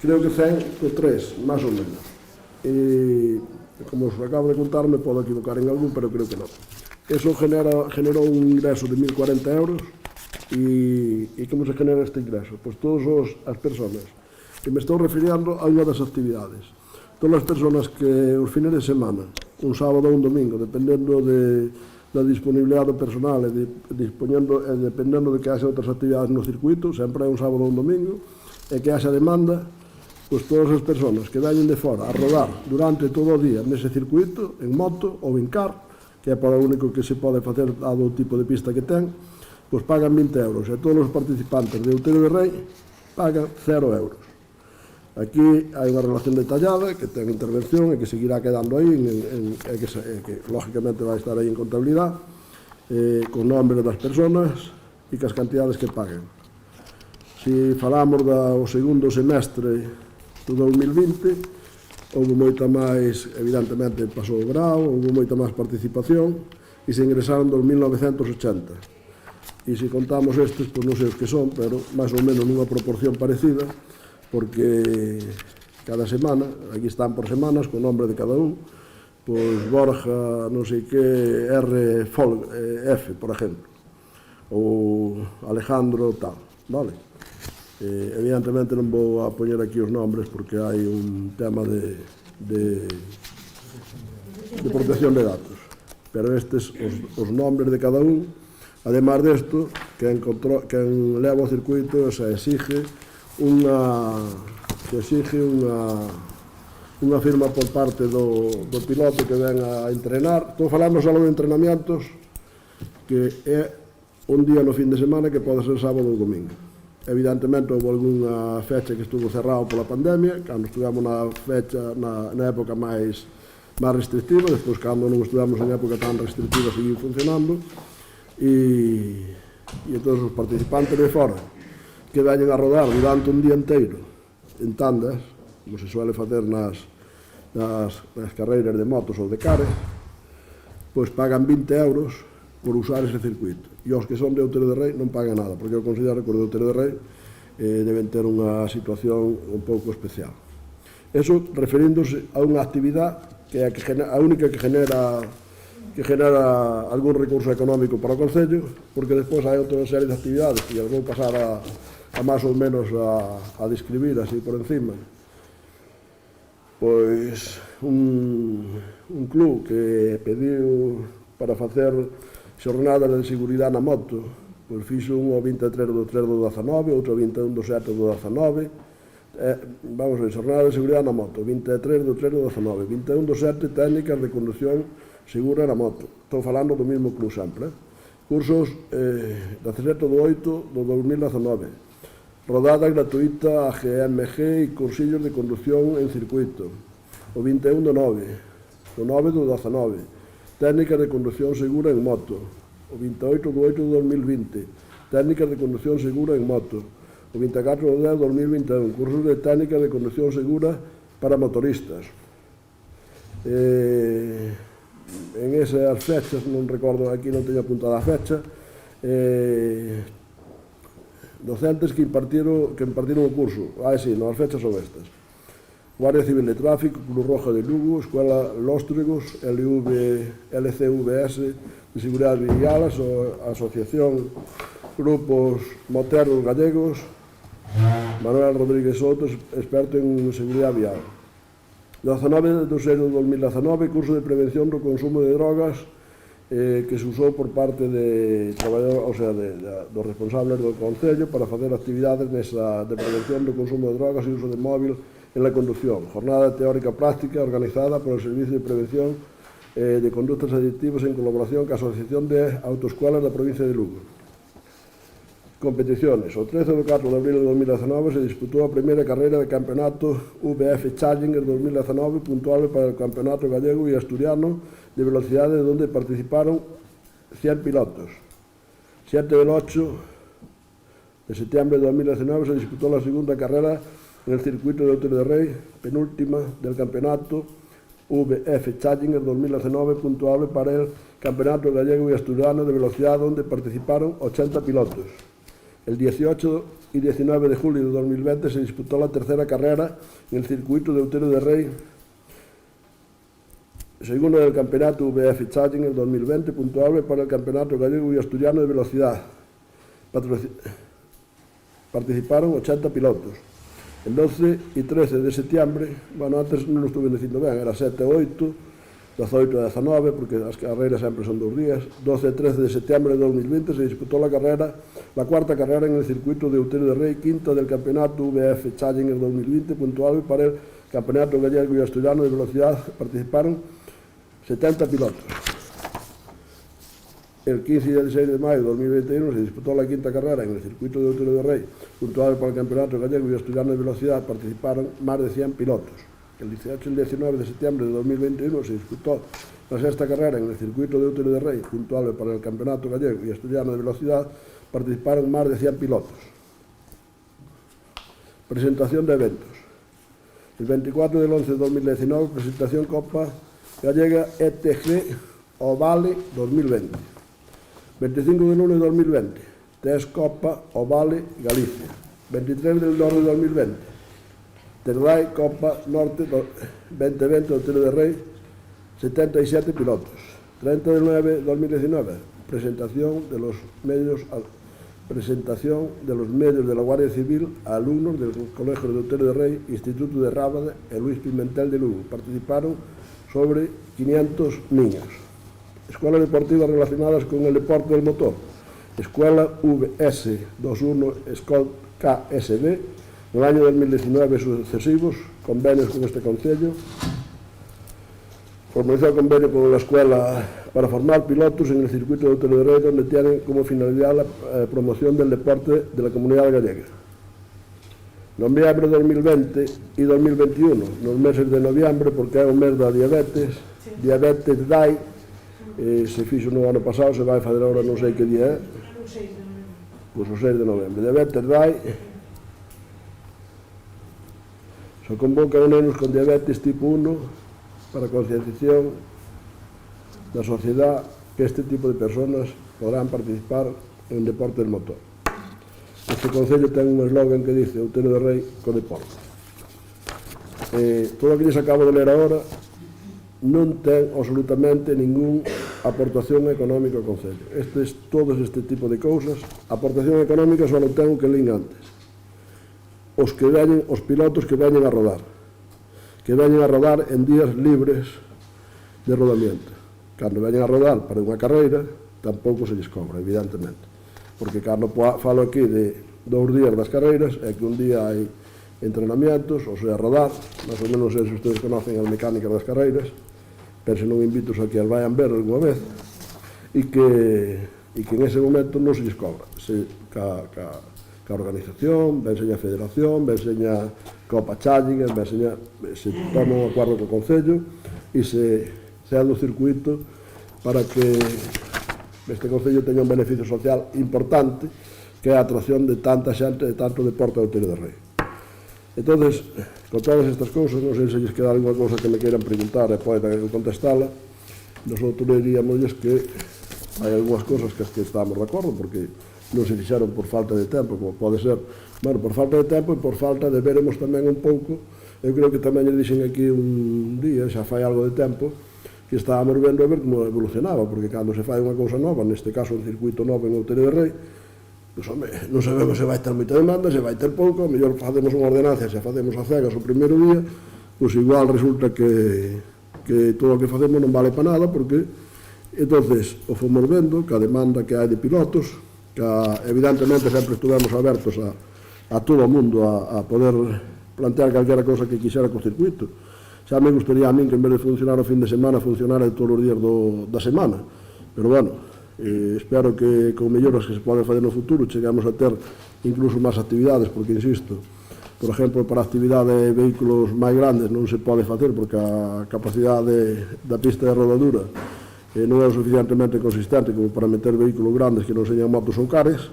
Creo que 100 ou 3, máis ou menos. E, como os acabo de contar, me podo equivocar en algún, pero creo que non. Eso generou un ingreso de 1.040 euros. E como se genera este ingreso? Pois todas as persoas que me estou refirindo a unha das actividades. Todas as persoas que os fines de semana, un sábado ou un domingo, dependendo da disponibilidade do personal e dependendo de que haxa outras actividades no circuito, sempre é un sábado ou un domingo, e que haxa demanda, pois todas as persoas que veñen de fora a rodar durante todo o día nese circuito, en moto ou en car, que é para o único que se pode facer dado o tipo de pista que ten, pois pagan 20 euros, e todos os participantes de Outeiro de Rei pagan 0 euros. Aquí hai unha relación detallada que ten intervención e que seguirá quedando aí, que lógicamente vai estar aí en contabilidade, con nombre das persoas e que as cantidades que paguen. Se falamos do segundo semestre do 2020, houve moita máis, evidentemente pasou o grau, houve moita máis participación e se ingresaron 2.980. E se contamos estes, pois non sei os que son, pero máis ou menos nunha proporción parecida, porque cada semana, aquí están por semanas, co nombre de cada un, pois Borja, non sei que, F, por exemplo, ou Alejandro tal, vale? Evidentemente non vou a poñer aquí os nombres porque hai un tema de protección de datos, pero estes, os nombres de cada un, además desto, quen leva o circuito se exige unha firma por parte do piloto que ven a entrenar. Estou falando só de entrenamientos que é un día no fin de semana que pode ser sábado ou domingo. Evidentemente houve algunha fecha que estuvo cerrado pola pandemia, cando estuvamos na época máis restrictiva, despois cando non estuvamos en época tan restrictiva seguiu funcionando, e todos os participantes de fora que veñen a rodar durante un día inteiro en tandas, como se suele facer nas carreiras de motos ou de cares, pois pagan 20 euros por usar ese circuito. E os que son de Outeiro de Rei non pagan nada, porque eu considero que os de Outeiro de Rei deben ter unha situación un pouco especial. Eso referíndose a unha actividade que é a única que genera algún recurso económico para o Concello, porque despois hai outra serie de actividades que vou pasar a máis ou menos a describir así por encima. Pois un club que pediu para facer xornadas de seguridade na moto, pois fixo un o 23 do 3 do 19, outro 21 do 7 do 19, vamos a ver, xornada de seguridade na moto, 23 do 3 do 19, 21 do 7, técnicas de conducción segura na moto. Estou falando do mesmo club sempre. Cursos 17 do 8 do 2019. Rodada gratuita a GMG e cursillos de conducción en circuito. O 21 do 9, do 9 do 19. Técnicas de condución segura en moto. O 28 do 8 do 2020. Técnicas de condución segura en moto. O 24 do 10 do 2021. Cursos de técnicas de condución segura para motoristas. En esas fechas, non recordo, aquí non teño apuntada a fecha, docentes que impartiron o curso. Sí, non, as fechas son estas. Guardia Civil de Tráfico, Cruz Roja de Lugo, Escuela Lóstregos, LCVS de Seguridade Vial, Asociación Grupos Moteros Gallegos, Manuel Rodríguez Soto, experto en seguridade vial. 19 de 6 de 2019, curso de prevención do consumo de drogas que se usou por parte de traballadores, o sea, dos responsables do Concello para facer actividades de prevención do consumo de drogas e uso de móvil en la conducción. Jornada teórica práctica organizada por el Servicio de Prevención de Conductas Adictivas en colaboración coa Asociación de Autoescuelas da provincia de Lugo. Competiciones. O 13 do 4 de abril de 2019 se disputou a primeira carreira de campeonato VF Challenger 2019 puntuable para o campeonato gallego e asturiano de velocidade onde participaron 100 pilotos. 7 del 8 de septiembre de 2019 se disputó la segunda carrera en el circuito de Outeiro de Rei, penúltima del campeonato VF Challenger 2019 puntuable para el campeonato gallego y asturiano de velocidad donde participaron 80 pilotos. El 18 y 19 de julio de 2020 se disputó la tercera carrera en el circuito de Outeiro de Rei, segundo del campeonato VF Challenger 2020 puntuable para el campeonato gallego y asturiano de velocidad. Participaron 80 pilotos. El 12 y 13 de septiembre, bueno, antes non lo estuve dicindo ben, era 7 e 8, 18 e 19, porque as carreiras sempre son 2 días. 12 e 13 de septiembre de 2020 se disputó la cuarta carrera en el circuito de Outeiro de Rei, quinta del campeonato VF Challenger 2020, puntuable para el campeonato gallego y asturiano de velocidad. Participaron 70 pilotos. El 15 y el 16 de mayo de 2021 se disputó la quinta carrera en el circuito de Outeiro de Rei, puntuable para el campeonato gallego y asturiano de velocidad. Participaron más de 100 pilotos. El 18 y el 19 de septiembre de 2021 se disputó la sexta carrera en el circuito de Outeiro de Rei, puntuable para el campeonato gallego y asturiano de velocidad. Participaron más de 100 pilotos. Presentación de eventos. El 24 del 11 de 2019, presentación Copa Gallega ETG Ovale 2020. 25 de 1 de 2020, test Copa Ovale Galicia. 23 del 2 de 2020, Terdai Copa Norte 2020 Outeiro de Rei, 77 pilotos. 30 del 9 de 2019, presentación de los medios de la Guardia Civil a alumnos del Colegio de Outeiro de Rei, Instituto de Rábade e Luis Pimentel de Lugo. Participaron sobre 500 niños. Escuelas deportivas relacionadas con el deporte del motor. Escuela VS21 Escol KSD, en el año 2019 sucesivos, convenios con este Concello. Formalizó convenio con la escuela para formar pilotos en el circuito de Outeiro de Rei, donde tienen como finalidad la promoción del deporte de la comunidad gallega. Noviembre de 2020 y 2021, los meses de noviembre, porque é o mes da diabetes, diabetes DAI, se fixo no ano pasado, se vai fazer agora non sei que día é, pois o 6 de novembro. Diabetes DAI, se convoca a nenos con diabetes tipo 1 para concienciación da sociedade que este tipo de personas podrán participar en deporte del motor. Este Concello ten un eslogan que dice Outeiro de Rei co deporte. Todo o que lles acabo de ler agora non ten absolutamente ningún aportación económica ao Concello. Todos este tipo de cousas, aportación económica só non ten o que lín antes. os pilotos que veñen a rodar en días libres de rodamiento. Cando veñen a rodar para unha carreira, tampouco se lles cobra, evidentemente, porque cando falo aquí de 2 días das carreiras, é que un día hai entrenamientos, ou sea, rodar, máis ou menos se ustedes conocen as mecánicas das carreiras, pero se non invito a que as vayan ver alguna vez, e que en ese momento non se lles cobra. Ca organización, ben seña a federación, ben seña Copa Challenge, ben seña, se toma un acordo co Concello e se sea do circuito para que este Concello teña un beneficio social importante, que é a atracción de tanta xente, de tanto deporte ao Outeiro do Rei. Entonces, con todas estas cousas, non sei se lles queda alguna cousa que me queiran preguntar e poida contestala, nosotros diríamosles que hai algunhas cousas que estamos de acordo, porque non se fixaron por falta de tempo, como pode ser, bueno, por falta de tempo e por falta de veremos tamén un pouco, eu creo que tamén lle dixen aquí un día, xa fai algo de tempo, que estábamos vendo a ver como evolucionaba, porque cando se fai unha cousa nova, neste caso un circuito novo en Outeiro do Rei, pois, home, non sabemos se vai ter moita demanda, se vai ter pouco, a mellor facemos unha ordenanza, se facemos a cegas o primeiro día, pois igual resulta que todo o que facemos non vale para nada, porque entonces o fomos vendo que a demanda que hai de pilotos, que evidentemente sempre estuvemos abertos a todo o mundo a poder plantear calquera cousa que quixera co circuito. Xa me gustaría a min que en vez de funcionar o fin de semana funcionara todos os días da semana, pero bueno, espero que con melloras que se poden fazer no futuro chegamos a ter incluso máis actividades, porque insisto, por exemplo, para a actividade de vehículos máis grandes non se pode facer porque a capacidade da pista de rodadura non é o suficientemente consistente como para meter vehículos grandes que non señan motos ou cares.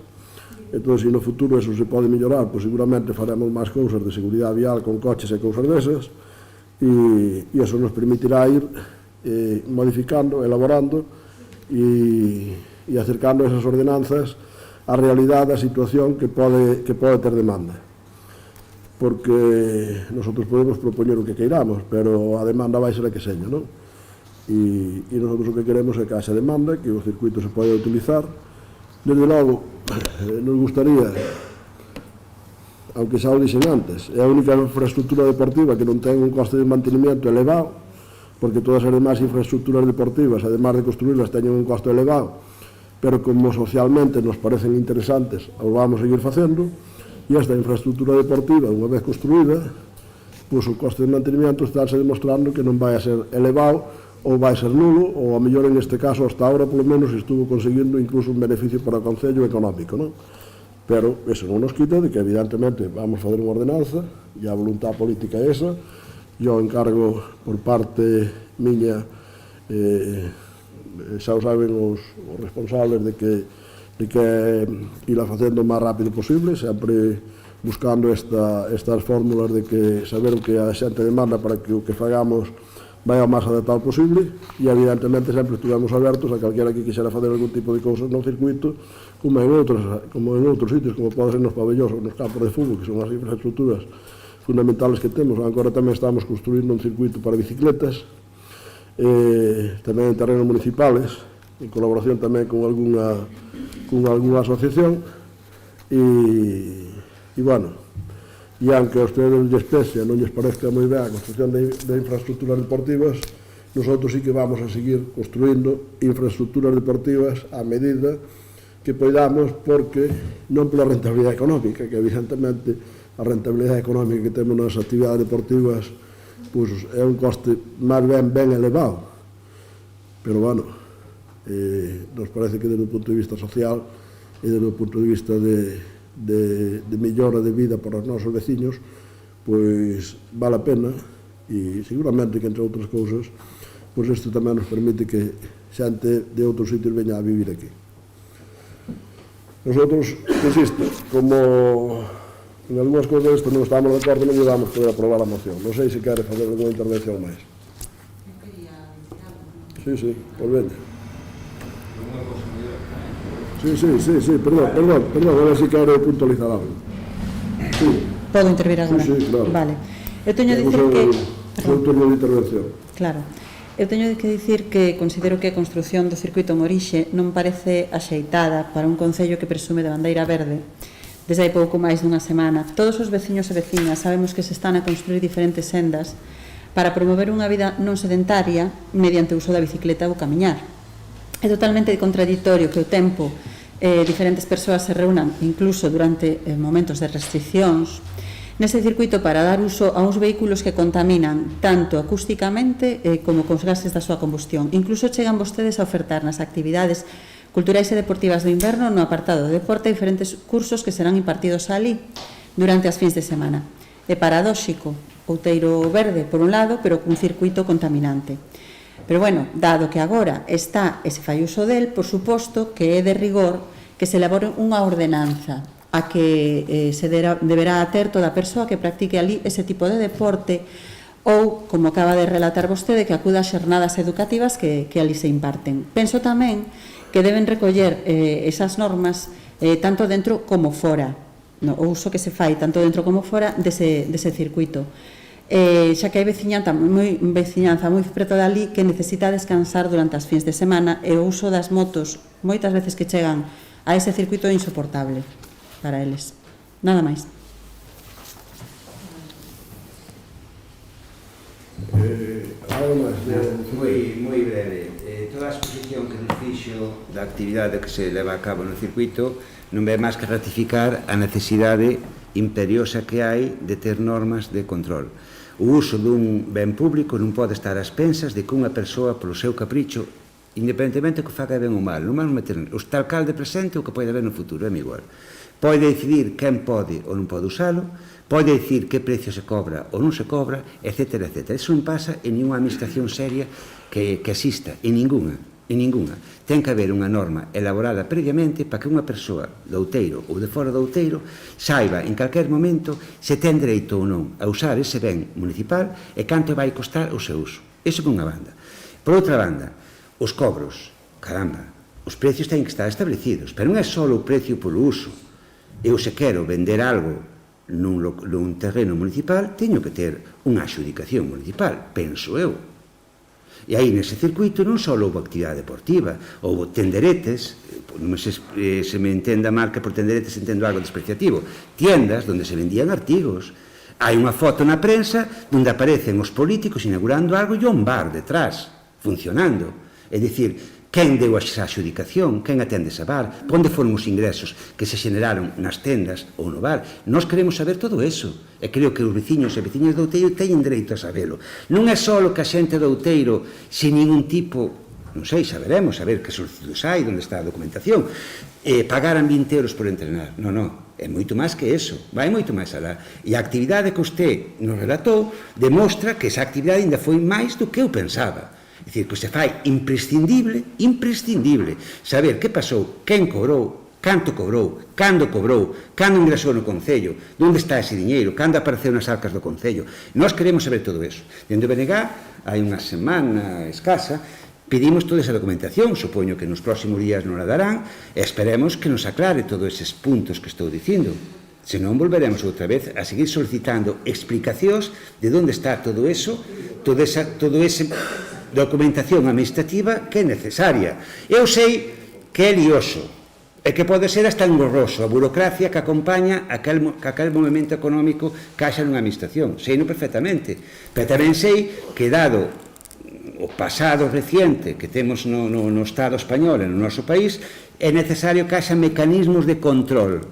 Entón, se no futuro eso se pode mellorar, pois seguramente faremos máis cousas de seguridade vial con coches e cousas desas, e eso nos permitirá ir modificando, elaborando e acercando esas ordenanzas á realidade, á situación que pode ter demanda. Porque nosotros podemos propoñer o que queiramos, pero a demanda vai ser a que seña, non? E nosotros o que queremos é que haxa demanda, que o circuito se pode utilizar. Desde logo, nos gustaría, aunque xa o dixen antes, é a única infraestructura deportiva que non ten un coste de mantenimiento elevado, porque todas as demais infraestructuras deportivas, además de construirlas, teñen un coste elevado, pero como socialmente nos parecen interesantes, o vamos a seguir facendo, e esta infraestructura deportiva, unha vez construída, pois o coste de mantenimiento está demostrando que non vai a ser elevado ou vai ser nulo, ou a mellor en este caso hasta ahora polo menos estuvo conseguindo incluso un beneficio para o Concello económico, non? Pero eso non nos quita de que evidentemente vamos a fazer unha ordenanza e a voluntad política é esa. Eu encargo por parte miña, xa o saben os responsables de que irá facendo o máis rápido posible, sempre buscando estas fórmulas de que saber o que a xente demanda para que o que fagamos vai ao máis adaptado posible, e evidentemente sempre estivemos abertos a calquera que quixera fazer algún tipo de cousas no circuito, como en outros sitios, como pode ser nos pabellóns ou nos campos de fútbol, que son as infraestructuras fundamentales que temos. Agora tamén estamos construindo un circuito para bicicletas, tamén en terrenos municipales, en colaboración tamén con algunha asociación, e bueno, e aunque a ustedes lles pese, non lles parezca moi ben a construcción de infraestructuras deportivas, nosotros sí que vamos a seguir construindo infraestructuras deportivas a medida que poidamos, porque non pola rentabilidade económica, que evidentemente a rentabilidade económica que temos nas actividades deportivas pois é un coste máis ben elevado, pero bueno, nos parece que desde o punto de vista social e desde o punto de vista de mellora de vida para os nosos veciños, pois vale a pena, e seguramente que entre outras cousas, pois isto tamén nos permite que xente de outros sitios veña a vivir aquí. Nosotros, insisto, como en algunhas cousas isto non estamos de acordo, non lle vamos poder aprobar a moción. Non sei se quere fazer alguna intervención máis. Sí, pois veña. Sí, perdón, a ver se quero puntualizar algo. Sí. Podo intervir agora? Sí, claro. Vale. Eu teño a dicir que... Seu turno de intervención. Claro. Eu teño que dicir que considero que a construción do circuito en orixe non parece axeitada para un concello que presume de bandeira verde, desde hai pouco máis dunha semana. Todos os veciños e veciñas sabemos que se están a construir diferentes sendas para promover unha vida non sedentaria mediante o uso da bicicleta ou camiñar. É totalmente contradictorio que o tempo diferentes persoas se reúnan, incluso durante momentos de restriccións, nese circuito para dar uso a uns vehículos que contaminan tanto acústicamente como cos gases da súa combustión. Incluso chegan vostedes a ofertar nas actividades culturais e deportivas do inverno no apartado de deporte diferentes cursos que serán impartidos ali durante as fins de semana. É paradóxico, outeiro verde por un lado, pero cun circuito contaminante. Pero bueno, dado que agora está e se fai uso del, por suposto que é de rigor que se elabore unha ordenanza a que se deberá ter toda a persoa que practique ali ese tipo de deporte ou, como acaba de relatar vostede, que acuda a xornadas educativas que ali se imparten. Penso tamén que deben recoller esas normas tanto dentro como fora, o uso que se fai tanto dentro como fora dese circuito. Xa que hai veciñanza moi preto dali que necesita descansar durante as fins de semana e o uso das motos moitas veces que chegan a ese circuito é insoportable para eles. Nada máis. Algo máis? Moi breve. Toda a exposición que nos fixo da actividade que se leva a cabo no circuito non ve máis que ratificar a necesidade imperiosa que hai de ter normas de control. O uso dun ben público non pode estar ás pensas de que unha persoa, polo seu capricho, independentemente que faga ben ou mal, non vamos meter o está alcalde presente ou que pode haber no futuro, é igual. Pode decidir quen pode ou non pode usalo, pode decidir que precio se cobra ou non se cobra, etc. Eso non pasa en ninguna administración seria que exista, en ninguna. Ten que haber unha norma elaborada previamente para que unha persoa do outeiro ou de fora do outeiro saiba en calquer momento se ten dereito ou non a usar ese ben municipal e canto vai costar o seu uso. Iso por unha banda. Por outra banda, os cobros, caramba, os precios ten que estar establecidos, pero non é só o precio polo uso. Eu se quero vender algo nun terreno municipal, teño que ter unha adxudicación municipal, penso eu. E aí nese circuito non só houve actividade deportiva, houve tenderetes, non se me entenda mal que por tenderetes entendo algo despreciativo, tiendas onde se vendían artigos. Hai unha foto na prensa onde aparecen os políticos inaugurando algo e un bar detrás, funcionando. É dicir, quen deu a adxudicación, quen atende ese bar, onde foron os ingresos que se xeneraron nas tendas ou no bar. Nós queremos saber todo eso, e creo que os veciños e veciñas do outeiro teñen dereito a sabelo. Non é só que a xente do outeiro, sin ningún tipo, non sei, saberemos, a ver que solicitudes hai, onde está a documentación, pagaran 20 euros por entrenar. Non, é moito máis que eso, vai moito máis alá. E a actividade que usted nos relatou demostra que esa actividade ainda foi máis do que eu pensaba. É dicir, que se fai imprescindible saber que pasou, quen cobrou, canto cobrou, cando ingresou no Concello, onde está ese diñeiro, cando apareceu nas arcas do Concello. Nós queremos saber todo eso. Dende o BNG, hai unha semana escasa, pedimos toda esa documentación, supoño que nos próximos días nos la darán, e esperemos que nos aclare todos eses puntos que estou dicindo. Senón volveremos outra vez a seguir solicitando explicacións de onde está todo eso, todo ese documentación administrativa que é necesaria. Eu sei que é lioso e que pode ser hasta engorroso a burocracia que acompaña aquel movimento económico que haxa nunha administración, sei-no perfectamente, pero tamén sei que dado o pasado reciente que temos no Estado español e no noso país, é necesario que haxa mecanismos de control,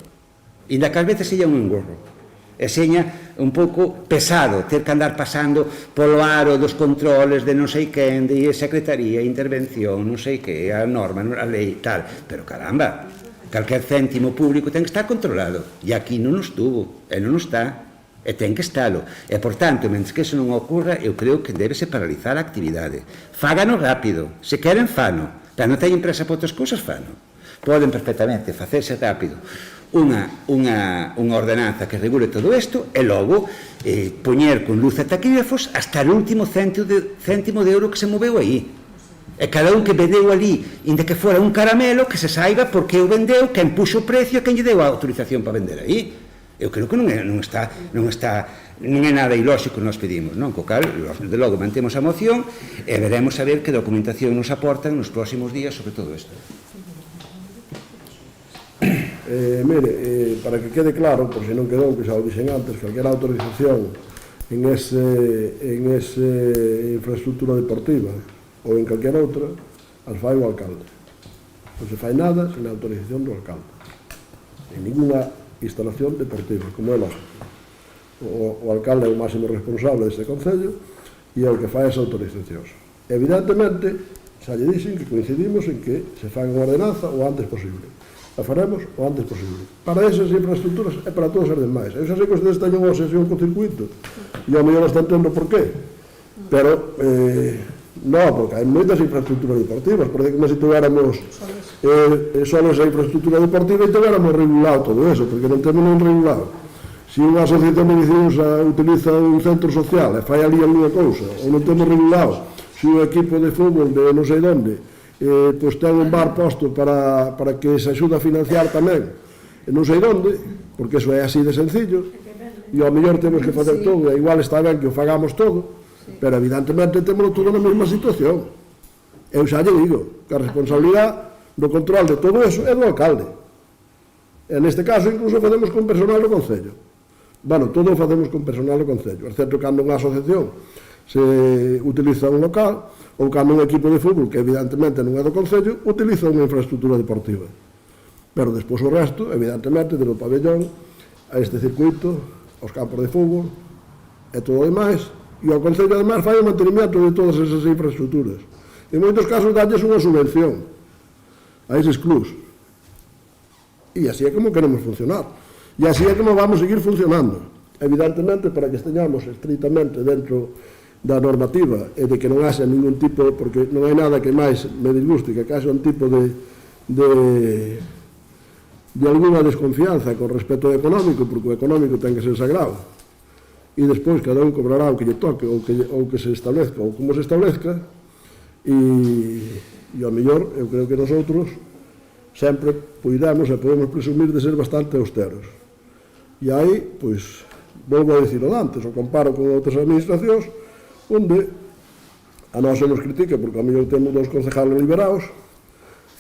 inda que ás veces seña un engorro. E seña un pouco pesado ter que andar pasando polo aro dos controles de non sei quen, de secretaría, intervención, non sei que, a norma, a lei, tal. Pero caramba, calquer céntimo público ten que estar controlado. E aquí non estuvo, e non está, e ten que estalo. E, por tanto, mentre que eso non ocorra, eu creo que debese paralizar a actividade. Fágano rápido, se queren fano, pero non teñen presa por outras cousas, fano. Poden perfectamente facerse rápido unha ordenanza que regule todo isto e logo poñer con luz e taquígrafos hasta o último céntimo de euro que se moveu aí. E cada un que vendeu ali, inda que fora un caramelo, que se saiba por que o vendeu, quen puxo o precio e quen lle deu a autorización para vender aí. Eu creo que non é nada ilóxico que nos pedimos, non? Co cal, de logo, mantemos a moción e veremos a ver que documentación nos aportan nos próximos días sobre todo isto. Mire, para que quede claro, por si non quedou, que xa o dixen antes, calquera autorización en esa infraestructura deportiva ou en calquera outra, as fai o alcalde. Non se fai nada sen a autorización do alcalde. En ninguna instalación deportiva, como é lógico. O alcalde é o máximo responsable deste concello e é o que fai as autorizacións. Evidentemente, xa lle dixen que coincidimos en que se faga unha ordenanza o antes posible. A faremos o antes posible. Para esas infraestructuras e para todas as demais. Eu xa sei que ustedes teñen unha obsesión co circuito e ao mellor están tendo por qué. Pero, non, porque hai moitas infraestructuras deportivas. Parece que se tuviéramos só esa infraestructura deportiva e tuviéramos regulado todo eso, porque non temos non regulado. Se unha asociación de vecinos utiliza un centro social e fai ali alguna cousa, ou non temos regulado, se un equipo de fútbol de non sei onde pois ten un bar posto para que se axude a financiar tamén e non sei onde, porque eso é así de sencillo e ao mellor temos que facer todo, e igual está ben que o fagamos todo, pero evidentemente temos todo na mesma situación. Eu xa lle digo que a responsabilidade do control de todo eso é do alcalde, e neste caso incluso facemos con personal do concello. Bueno, todo o facemos con personal do concello, excepto cando unha asociación se utiliza un local ou cando un equipo de fútbol, que evidentemente non é do concello, utiliza unha infraestructura deportiva. Pero despois o resto, evidentemente, do pabellón a este circuito, aos campos de fútbol e todo o demais, e o concello ademais fai o mantenimiento de todas esas infraestructuras. En moitos casos dalles unha subvención a eses clubs. E así é como queremos funcionar. E así é como vamos seguir funcionando. Evidentemente, para que esteñamos estritamente dentro da normativa e de que non haxa ningún tipo, porque non hai nada que máis me disguste que haxa un tipo de alguna desconfianza con respecto ao económico, porque o económico ten que ser sagrado e despois cada un cobrará o que lle toque ou que se establezca ou como se establezca e ao mellor eu creo que nosotros sempre podemos e podemos presumir de ser bastante austeros e aí, pois, volvo a dicilo antes, o comparo con outras administracións onde a nós se nos critica porque ao mellor temos 2 concejales liberados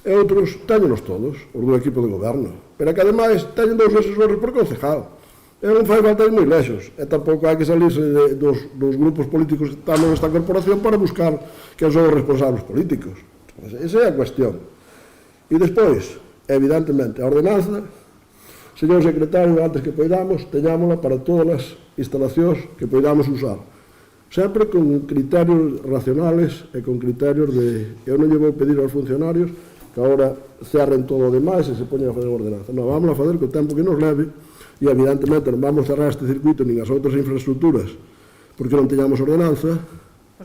e outros teñenos todos, os do equipo de goberno, pero que ademais teñen 2 asesores por concejal e non fai falta ir moi lexos e tampouco hai que salirse dos grupos políticos que están nesta corporación para buscar que son os responsables políticos. Esa é a cuestión. E despois, evidentemente, a ordenanza, señor secretario, antes que poidamos, teñámola para todas as instalacións que poidamos usar. Sempre con criterios racionales e con criterios de... Eu non lle vou pedir aos funcionarios que agora cerren todo o demais e se poñen a fazer a ordenanza. Non, vamos a fazer co tempo que nos leve e evidentemente non vamos cerrar este circuito nin as outras infraestructuras porque non teñamos ordenanza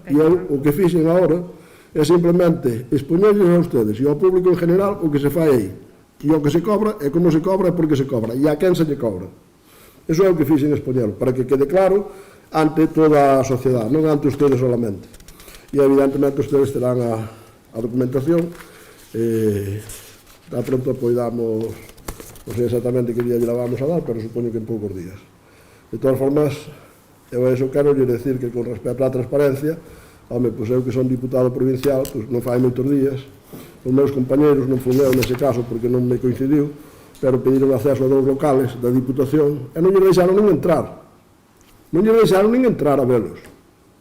e o que fixen agora é simplemente expoñerles a ustedes e ao público en general o que se fai aí e o que se cobra e como se cobra e por que se cobra e a quen se lle cobra. Eso é o que fixen expoñerlo para que quede claro ante toda a sociedade, non ante ustedes solamente. E evidentemente ustedes terán a documentación da pronto poidamos, non sei exactamente que día lle la vamos a dar, pero supoño que en poucos días. De todas formas, eu eso quero lle decir que con respecto á transparencia, home, pois eu que son diputado provincial, pois non fai moitos días, os meus compañeros non fun eu nese caso porque non me coincidiu, pero pediron acceso a 2 locales da Diputación e non lle deixaron nin entrar. Non lle deixaron nin entrar a velos.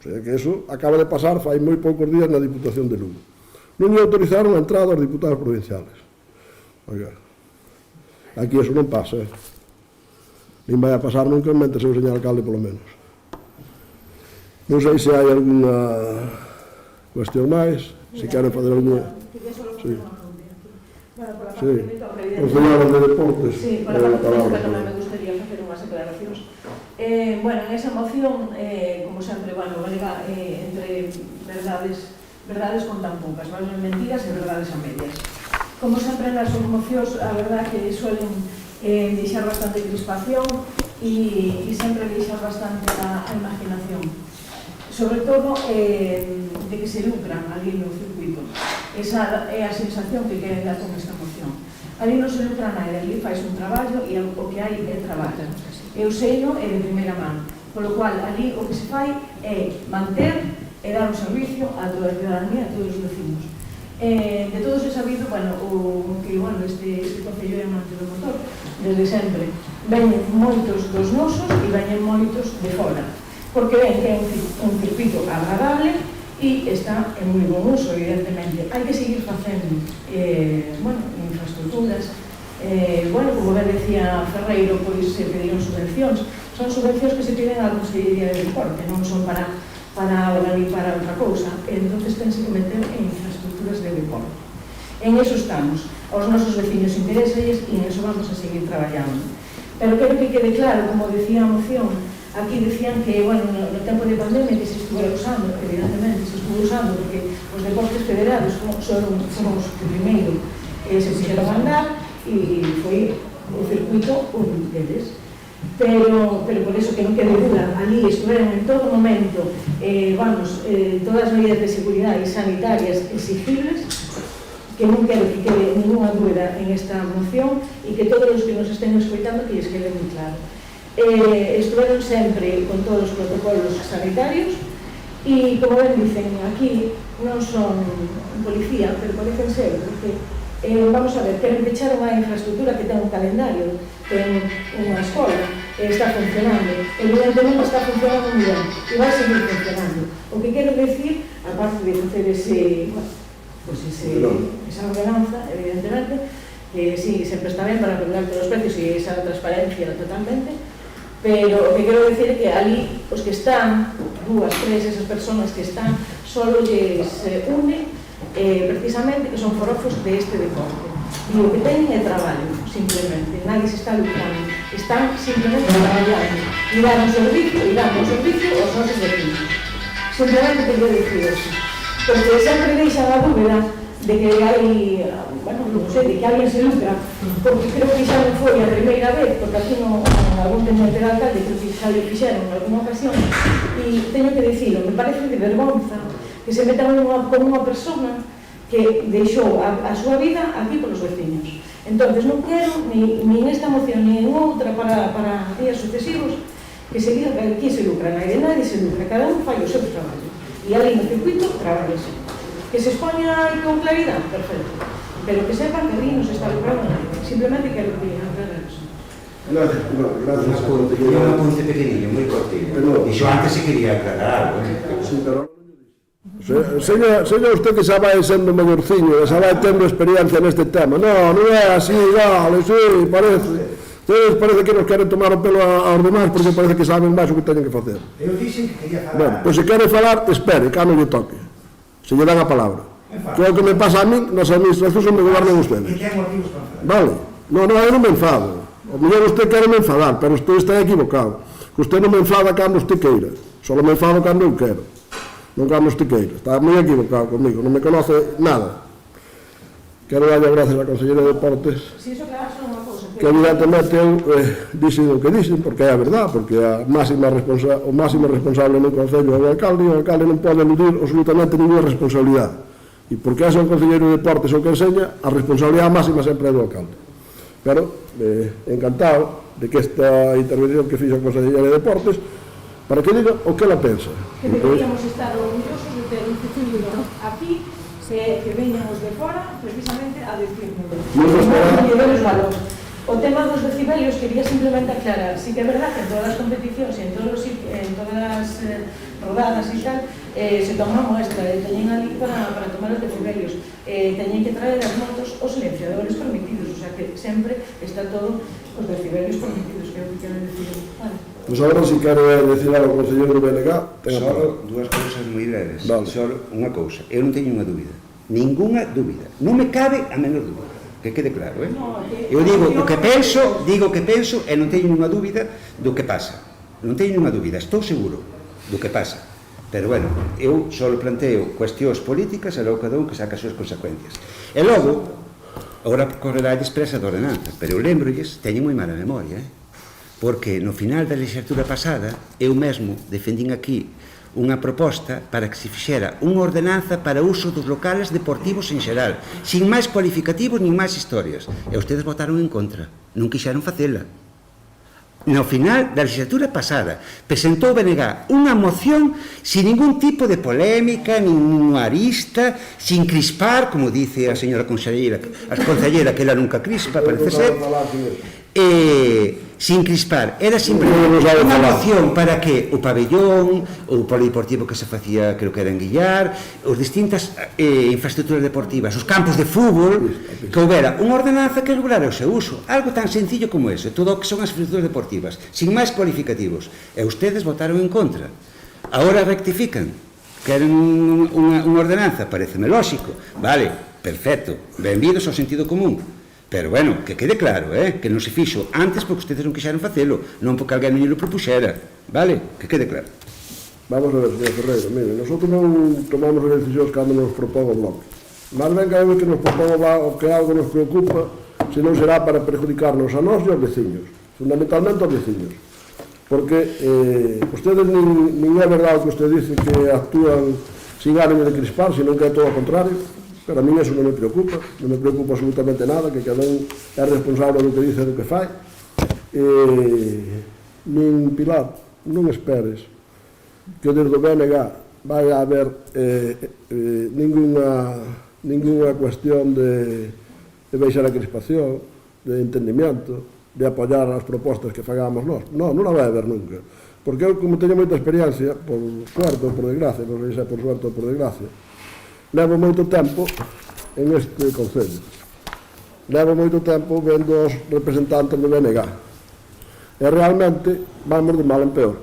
O sea que eso acaba de pasar fai moi poucos días na Diputación de Lugo. Non lle autorizaron a entrada aos diputados provinciales. Oiga, aquí eso non pasa, nin vai a pasar nunca mentre seu señor alcalde polo menos. Non sei se hai alguna cuestión máis, se queren fazer alguna... Sí. Sí, os señores de deportes. Sí, para a parte técnica tamén me gustaría facer unhas aclaracións. Bueno, en esa moción, como sempre, bueno, valega entre verdades con tan poucas, mentiras e verdades a medias. Como sempre nas mocións, a verdade que suelen deixar bastante crispación e sempre deixar bastante a imaginación. Sobre todo de que se lucran ali no circuito. Esa é a sensación que queda con esta moción. Ali non se lucra nada, ali faz un traballo e o que hai é traballo. Eu seino é de primeira man, polo cual ali o que se fai é manter e dar un servicio a toda a ciudadanía, a todos os vecinos. De todas esas sabido, este Concello é amante do motor, desde sempre. Veñen moitos dos nosos e veñen moitos de fora, porque ven que é un circuito agradable e está en moi bon uso, evidentemente. Hai que seguir facendo infraestructuras. Como ben decía Ferreiro, pois se pediron subvencións. Son subvencións que se piden á Consellería de Deporte, non son para obra ni para outra cousa. Entón, tense que meter en infraestructuras de deporte. En eso estamos. Aos nosos veciños interesalles e en eso vamos a seguir traballando. Pero quero que quede claro, como decía a moción, aquí decían que, no tempo de pandemia que se estuve usando, evidentemente se estuvo usando, porque os deportes federados foron os que primeiro se fixeron a andar e foi o circuito un deles. Pero por eso que non quede duda, ali estuveron en todo momento todas as medidas de seguridade sanitarias exigibles, que non quero que quede ninguna dúbida en esta moción e que todos os que nos estén escoitando que lles quede moi claro. Estuveron sempre con todos os protocolos sanitarios e, como ben dicen, aquí non son policía, pero parecen ser, porque vamos a ver, queren pechar unha infraestructura que ten un calendario, ten unha escola, está funcionando, evidentemente está funcionando moi ben e vai seguir funcionando. O que quero decir, aparte de facer esa ordenanza, evidentemente, que sí, sempre está ben para regular todos os precios e esa transparencia totalmente, pero o que quero decir é que ali os que están, esas personas que están, solo lles une precisamente que son forofos de este deporte. E o que teñen é traballo, simplemente, nadie se está lucrando, están simplemente traballando e dan o servicio aos nosos vecinos. Simplemente quero decir eso, porque sempre deixan a dúbida de que hai, de que alguén se lucra, porque creo que xa non foi a primeira vez, porque aquí algún teniente de alcalde creo que xa le fixeron en alguna ocasión, e teño que dicilo, me parece de vergonza que se metan con unha persona que deixou a súa vida aquí polos veciños. Entón, non quero, ni nesta moción, ni en outra para días sucesivos, que se diga que aquí se lucra, nadie se lucra, cada un fai o seu traballo. E ali no circuito, traballase. Que se expoña con claridade, perfecto. Pero que sepan que ali non se está lucrando nadie. Simplemente quero que aclarar eso. Gracias. Un apunte pequeniño, moi cortino. Dixo antes se quería aclarar algo. Sí, pero señor usted que xa vai sendo mellorciño, xa vai tendo experiencia neste tema. Non é así, vale, sí, parece. Parece que nos queren tomar o pelo aos demais porque parece que saben máis o que teñen que facer. Eu dixen que quería falar. Bueno, pois se quere falar, espere, que non lle toque. Se lle dan a palabra. Que é o que me pasa a mí nas administracións onde gobernan ustedes. Que ten motivos para falar. Vale, non, eu non me enfado. O mellor usted quere me enfadar, pero usted está equivocado. Que usted non me enfada cando usted queira. Só me enfado cando eu quero. Non cando usted queira. Está moi equivocado comigo, non me conoce nada. Quero darlle gracias á Conselleira de Deportes. Si, iso claro, son unha cousa. Que evidentemente eu dixen o que dixen, porque é a verdade, porque o máximo responsable no Concello é o alcalde, e o alcalde non pode eludir absolutamente ninguna responsabilidade. E porque é o Concelleiro de Deportes o que enseña, a responsabilidade máxima sempre é do alcalde. Pero, encantado de que esta intervención que fixo a Conselleira de Deportes, para que diga o que ela pensa. Que deberíamos estar orgullosos de ter un circuito aquí, que veñan os de fora, precisamente a decirnos. O tema dos decibelios quería simplemente aclarar. Sí que é verdad que en todas as competicións e en todas as rodadas e tal, se toma muestra, teñen ali para tomar os decibelios, teñen que traer as motos os silenciadores permitidos, o sea que sempre está todo os decibelios permitidos, que é o que quero decir. Pois agora, se quero decir algo ao Concelleiro do BNG, ten a palabra. Solo dúas cousas moi breves. Vale. Solo unha cousa. Eu non teño unha dúbida. Ninguna dúbida. Non me cabe a menor dúbida. Que quede claro, eh? Eu digo o que penso e non teño unha dúbida do que pasa. Non teño unha dúbida, estou seguro do que pasa. Pero, bueno, eu só planteo cuestións políticas e logo cada un que saca as súas consecuencias. E logo, agora correrá expresa da ordenanza, pero eu lembrolles, teño moi mala memoria, porque no final da legislatura pasada eu mesmo defendín aquí unha proposta para que se fixera unha ordenanza para uso dos locales deportivos en xeral, sin máis cualificativos nin máis historias, e ustedes votaron en contra, non quixeron facela. no final da legislatura pasada, presentou o BNG unha moción sin ningún tipo de polémica, nin arista, sin crispar, como dice a señora consellera, que ela nunca crispa, parece ser, sin crispar, era simplemente unha moción para que o pabellón, o polideportivo que se facía, creo que era en Guillar, as distintas infraestructuras deportivas, os campos de fútbol, que houbera unha ordenanza que regulara o seu uso, algo tan sencillo como ese, todo o que son as infraestructuras deportivas, sin máis cualificativos, e ustedes votaron en contra. Agora rectifican, queren unha ordenanza, pareceme lógico, vale, perfecto, benvidos ao sentido común. Pero, bueno, que quede claro, que non se fixo antes porque ustedes non quixeron facelo, non porque alguén non lo propuxera, vale? Que quede claro. Vamos a ver, señor Ferreira, mire, nosotros non tomamos as decisións cando nos propón o bloque. Mas ben cada vez que nos propón o que algo nos preocupa, se non será para perjudicarnos a nós e aos veciños, fundamentalmente aos veciños. Porque ustedes nin é verdade que usted dice que actúan sin ánimo de crispar, sino que é todo ao contrario. Pero a mí eso non me preocupa absolutamente nada, que cada un é responsable do que dice e do que fai. Nin, Pilar, non esperes que desde o BNG vai a haber ninguna cuestión de baixar a crispación, de entendimiento, de apoiar as propostas que fagamos nós. Non a vai haber nunca. Porque eu, como teño moita experiencia, por suerte ou por desgracia, non sei se é por suerte ou por desgracia, levo moito tempo en este concello. Levo moito tempo vendo os representantes do BNG. E realmente vamos de mal en peor.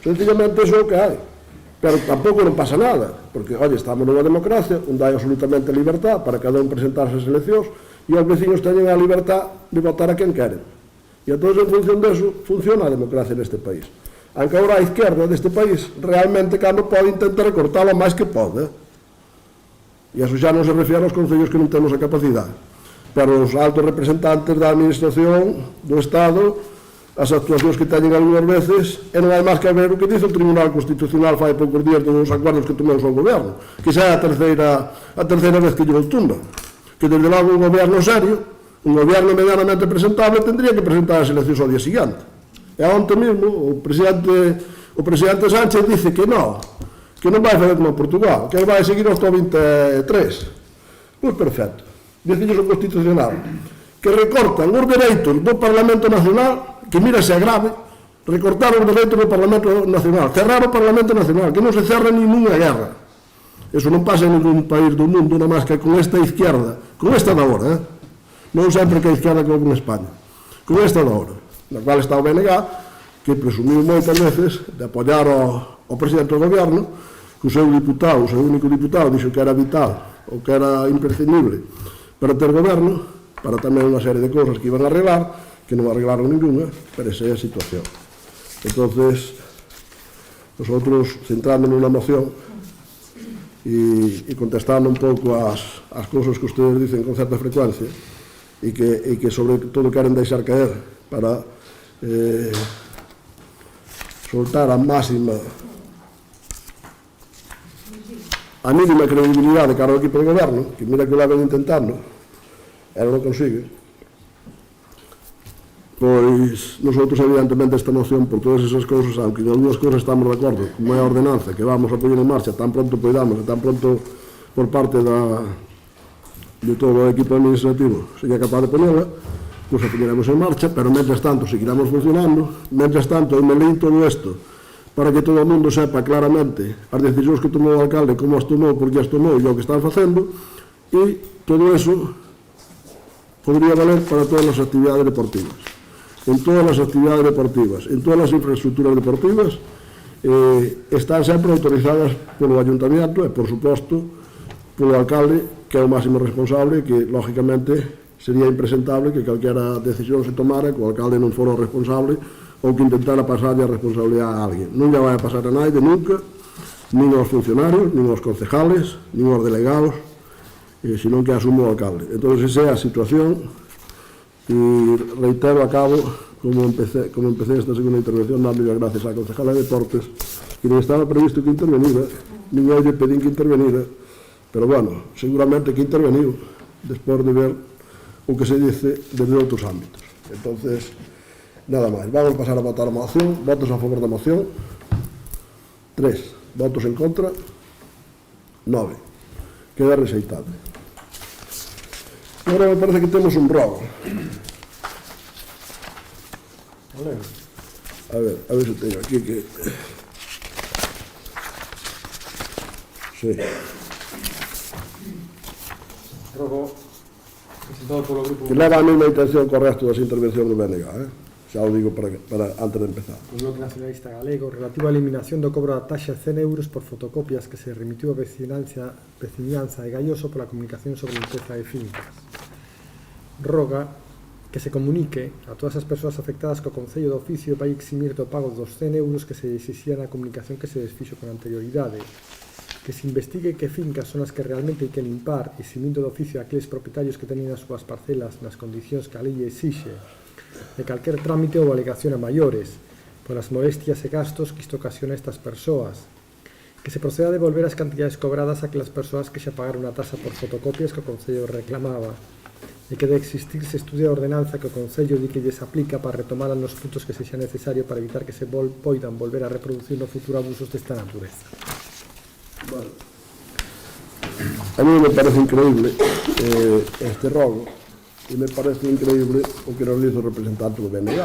Sencillamente iso é o que hai. Pero tampouco non pasa nada, porque, oye, estamos nunha democracia onde hai absolutamente libertad para cada un presentarse as eleccións e os veciños teñen a libertad de votar a quen queren. E entón, en función deso, funciona a democracia neste país. Aunque agora a izquierda deste país realmente cando pode intentar recortalo máis que pode. E iso xa non se refiere aos concellos que non temos a capacidade. Pero os altos representantes da administración do Estado, as actuacións que teñen algunhas veces, e non hai máis que ver o que dice o Tribunal Constitucional fai poucos días dos acordos que tomamos ao goberno, que xa é a terceira vez que lle tumba. Que desde logo un goberno serio, un goberno medianamente presentable, tendría que presentar as eleccións ao día seguinte. E onte mesmo o presidente Sánchez dice que non vai fazer como Portugal, que vai seguir hasta o 23. Pois perfecto. Dicilles o Constitucional que recortan os dereitos do Parlamento Nacional, que mira se agrave, recortar os dereitos do Parlamento Nacional, cerrar o Parlamento Nacional, que non se cerra ninguna guerra. Eso non pasa en ningún país do mundo, nada máis que con esta izquierda, con esta da hora, non sempre que a izquierda como en España, con esta da hora, na cual está o BNG, que presumiu moitas veces de apoiar ao presidente do goberno, que o seu diputado, o seu único diputado, dixo que era vital, ou que era imprescindible para ter goberno, para tamén unha serie de cousas que iban a arreglar, que non arreglaron ninguna, pero esa é a situación. Entonces, nosotros, centrándonos na moción e contestando un pouco as cousas que ustedes dicen con certa frecuencia, e que sobre todo queren deixar caer para soltar a mínima credibilidade cara ao equipo de goberno, que mira que o ven intentando e non o consigue. Pois nosotros evidentemente esta moción por todas esas cousas, aunque en algunas cousas estamos de acordo, como é a ordenanza que vamos a poñer en marcha tan pronto poidamos e tan pronto por parte de todo o equipo administrativo sería capaz de ponerla, pois a poñeremos en marcha, pero mentras tanto seguiremos funcionando. Mentras tanto eu me leí todo isto para que todo o mundo sepa claramente as decisións que tomou o alcalde, como as tomou, porque as tomou e o que están facendo, e todo eso podría valer para todas as actividades deportivas. En todas as actividades deportivas, en todas as infraestructuras deportivas, están sempre autorizadas polo Ayuntamiento e, por suposto, polo alcalde, que é o máximo responsable, que, lógicamente, sería impresentable que calquera decisión se tomara que o alcalde non fora o responsable ou que intentara pasarlle a responsabilidade a alguén. Non lle vai a pasar a naide nunca, nin aos funcionarios, nin aos concejales, nin aos delegados, senón que asume o alcalde. Entón, esa é a situación, e reitero a cabo, como empecé esta segunda intervención, dando as gracias á concejala de Deportes, que non estaba previsto que intervenira, nin eu lle pedín que intervenira, pero, bueno, seguramente que interveniu, despois de ver o que se dice desde outros ámbitos. Entonces, nada máis. Vamos a pasar a votar a moción. Votos a favor da moción. 3. Votos en contra. 9. Queda rexeitada. Agora me parece que temos un rogo. A ver se teño aquí que... Sí. Rogo presentado polo grupo... Que leva a mesma intención co resto das intervencións do BNG, xa o digo para antes de empezar. O Bloque Nacionalista Galego relativo á eliminación do cobro da taxa de 100 euros por fotocopias que se remitiu a veciñanza de Galloso pola comunicación sobre limpeza de fincas. Roga que se comunique a todas as persoas afectadas que o Concello de Oficio vai eximir do pago dos 100 euros que se exixían na comunicación que se desfixo con anterioridade, que se investigue que fincas son as que realmente hai que limpar, eximindo de oficio a aqueles propietarios que teñen as súas parcelas nas condicións que a lei exixe, de calquer trámite ou alegación a maiores, polas molestias e gastos que isto ocasiona a estas persoas, que se proceda a devolver as cantidades cobradas a aquelas persoas que xa pagaron a tasa por fotocopias que o Concello reclamaba, e que de existir se estudia a ordenanza que o Concello di que lles aplica para retomar nos puntos que sexa necesario para evitar que se poidan volver a reproducir no futuro abusos desta natureza. Bueno, a mí me parece increíble este rogo e me parece increíble o que nos dice o representante do BNG,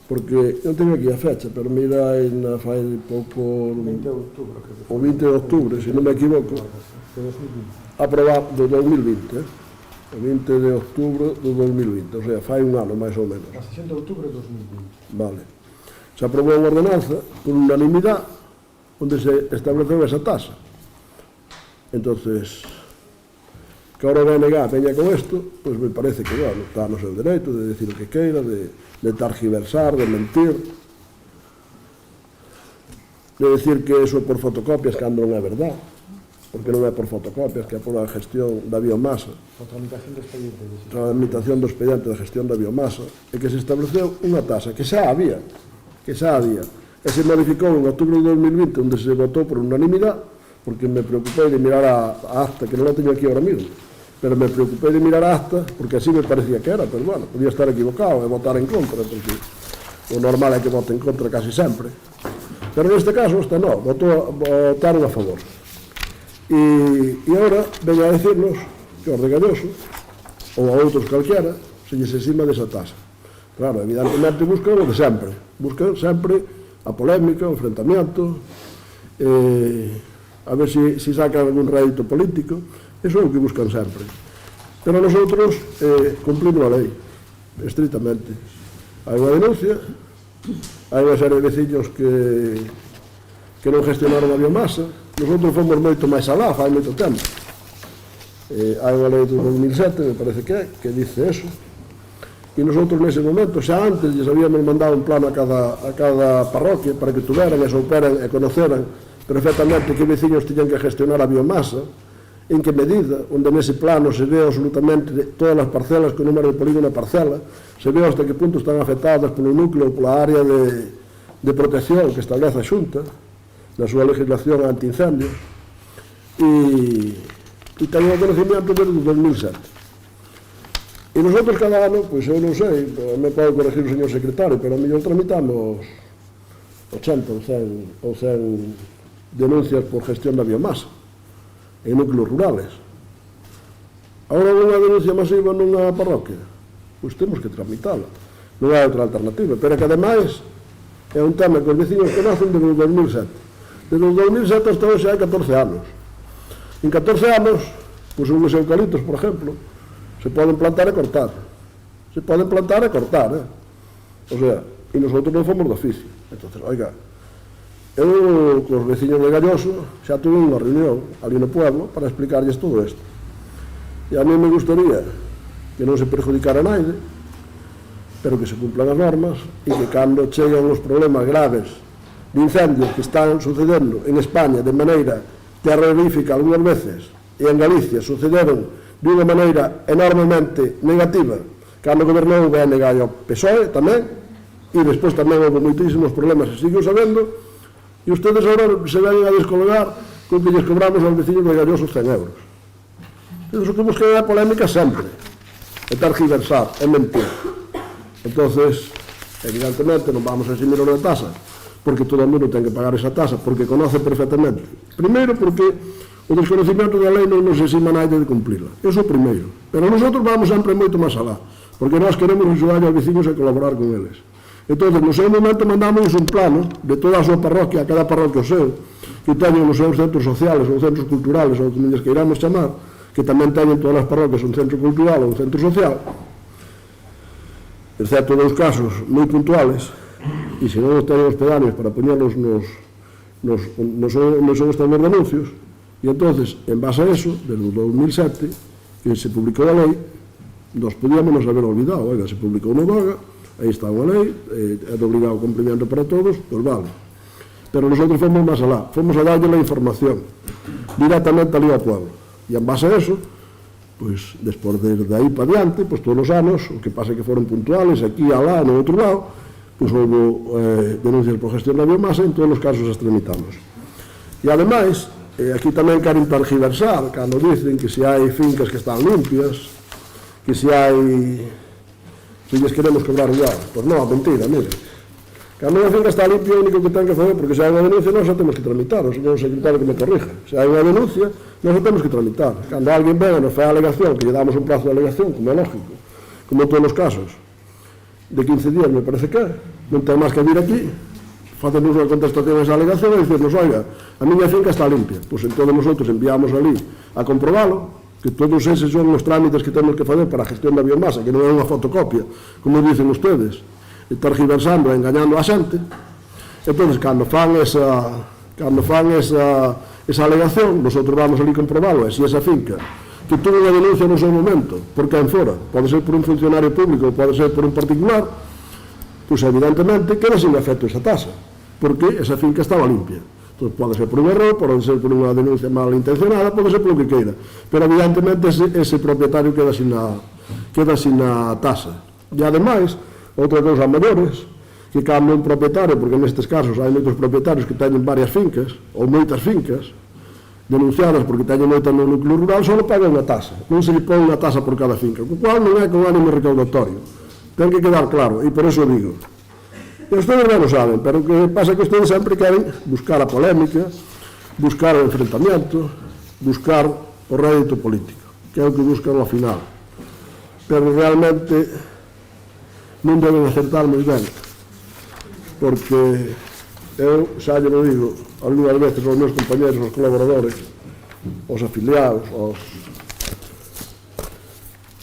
porque eu tenho aquí a fecha, pero mira fai pouco 20 de outubro, o 20 de outubro, se non me equivoco, aprobado do 2020, o 20 de outubro do 2020, o sea, fai un ano máis ou menos. A sesión de outubro de 2020. Vale. Se aprobou unha ordenanza por unanimidade onde se estableceu esa tasa. Entonces, que ahora o BNG veña con isto, pois me parece que, bueno, está no seu dereito de decir o que queira, de targiversar, de mentir, de decir que eso é por fotocopias cando non é verdad, porque non é por fotocopias, que é por a gestión da biomasa, A tramitación do expediente. a tramitación do expediente da gestión da biomasa, e que se estableceu unha tasa que xa había, e se modificou en outubro de 2020, onde se votou por unanimidade, porque me preocupei de mirar a acta, que non la teño aquí ahora mismo, pero me preocupei de mirar a acta, porque así me parecía que era, pero bueno, podía estar equivocado e votar en contra, porque o normal é que vote en contra casi sempre. Pero neste caso, esta non, votaron a favor. E agora veña a decirnos que os de Galloso, ou a outros calquera, se lles exima desa tasa. Claro, evidentemente buscan o de sempre, buscan sempre a polémica, o enfrentamiento, a ver se sacan algún rédito político, eso é o que buscan sempre. Pero nosotros cumplimos a lei, estrictamente. Hai unha denuncia, hai unha serie de veciños que non gestionaron a biomasa, nosotros fomos moito máis alá, fai moito tempo. Hai unha lei do 2007, me parece que dice eso, e nosotros nese momento, xa antes, lles habíamos mandado un plano a cada parroquia para que tuveran e souperan e conoceran perfectamente que veciños tiñan que gestionar a biomasa, en que medida, onde nese plano se ve absolutamente todas as parcelas con o número de polígono na parcela, se ve hasta que punto están afectadas polo núcleo, pola área de protección que establece a Xunta na súa legislación anti-incendios, e teño o conocimiento desde o 2007. E nosotros cada ano, pois eu non sei, me pode corregir o señor secretario, pero a mellor tramitamos 80 ou 100 denuncias por gestión da biomasa en núcleos rurales. Agora unha denuncia masiva nunha parroquia, pois temos que tramitala, non hai outra alternativa, pero que ademais é un tema que os vecinos conocen desde o 2007. Desde o 2007 hasta hoxe hai 14 anos. En 14 anos, pois unhos eucaliptos, por exemplo, se poden plantar e cortar. Se poden plantar e cortar, O sea, e nosotros non fomos do oficio. Entonces, oiga, eu cos veciños de Galloso xa tuve unha reunión ali no pueblo para explicarlles todo isto. E a mí me gustaría que non se perjudicara a naide, pero que se cumplan as normas e que cando chegan os problemas graves de incendios que están sucedendo en España de maneira terrorífica algunhas veces, e en Galicia sucederon de unha maneira enormemente negativa cando gobernou o BNG e o PSOE tamén, e despois tamén houve moitísimos problemas e sigo sabendo, e ustedes agora se ven a descolgar con que lles cobramos aos veciños de Galloso 100 euros. Entón, o que buscan é a polémica sempre, é targiversar, é mentir. Entonces, evidentemente, non vamos a eximir unha tasa, porque todo o mundo ten que pagar esa tasa, porque conoce perfectamente. Primeiro, porque o desconocimiento da lei non nos exima naide de cumplirla. Eso é o primeiro. Pero nosotros vamos sempre moito máis alá, porque nós queremos axudar aos vecinos e colaborar con eles. Entón, no seu momento, mandamos un plano de toda a súa parroquia, a cada parroquia o seu, que teñen os seus centros sociales ou centros culturales, ou como lles queiramos chamar, que tamén teñen todas as parroquias un centro cultural ou un centro social, excepto dos casos moi puntuales, e se non os teñen os pedáneos para poñerlos nos seus denuncios, e entonces, en base a eso, desde o 2007, que se publicou a lei, nos podíamos nos haber olvidado, oiga, se publicou no DOGA, aí está unha lei, é de obligado cumprimento para todos, pois vale. Pero nosotros fomos máis alá, fomos a darlle a información directamente ali ao pueblo. E en base a eso, pois, despois de aí para diante, pois todos os anos, o que pasa é que foron puntuales, aquí, alá, no outro lado, pois houve denuncias por gestión da biomasa, en todos os casos as tramitamos. E ademais, aquí tamén queren tergiversar, cando dicen que se hai fincas que están limpias, que se hai... se lles queremos cobrar igual. Pois non, a mentira, mire. Cando unha finca está limpia, o único que ten que fazer, porque se hai unha denuncia, nós xa temos que tramitar, o señor secretario que me corrija. Se hai unha denuncia, nós xa temos que tramitar. Cando alguén ven e nos fai a alegación, que lle damos un prazo de alegación, como é lógico, como en todos os casos, de 15 días, me parece que non ten máis que vir aquí, facemos unha contestación a esa alegación e dicirnos, oiga, a miña finca está limpia. Pois entón nosotros enviamos ali a comprobalo, que todos eses son os trámites que temos que fazer para a gestión da biomasa, que non é unha fotocopia, como dicen ustedes, tergiversando e engañando a xente. Entón, cando fan esa alegación, nosotros vamos ali comprobalo, e se esa finca que tuvo unha denuncia no seu momento, por quen fora, pode ser por un funcionario público, pode ser por un particular, pois evidentemente queda sin efecto esa tasa, porque esa finca estaba limpia. Entón, pode ser por un error, pode ser por unha denuncia mal intencionada, pode ser por lo que queira, pero evidentemente ese propietario queda sin a tasa. E ademais, outra cousa a maiores, que cambia un propietario, porque nestes casos hai moitos propietarios que teñen varias fincas, ou moitas fincas, denunciadas porque teñen moita no núcleo rural, só pagan unha tasa, non se lle pon unha tasa por cada finca, o cual non é con ánimo recaudatorio, ten que quedar claro, e por eso digo. E ustedes non o saben, pero o que pasa é que ustedes sempre queren buscar a polémica, buscar o enfrentamiento, buscar o rédito político, que é o que buscan ao final. Pero realmente non deben acertar moi ben, porque eu xa lle lo digo algunhas veces aos meus compañeros, aos colaboradores, aos afiliados,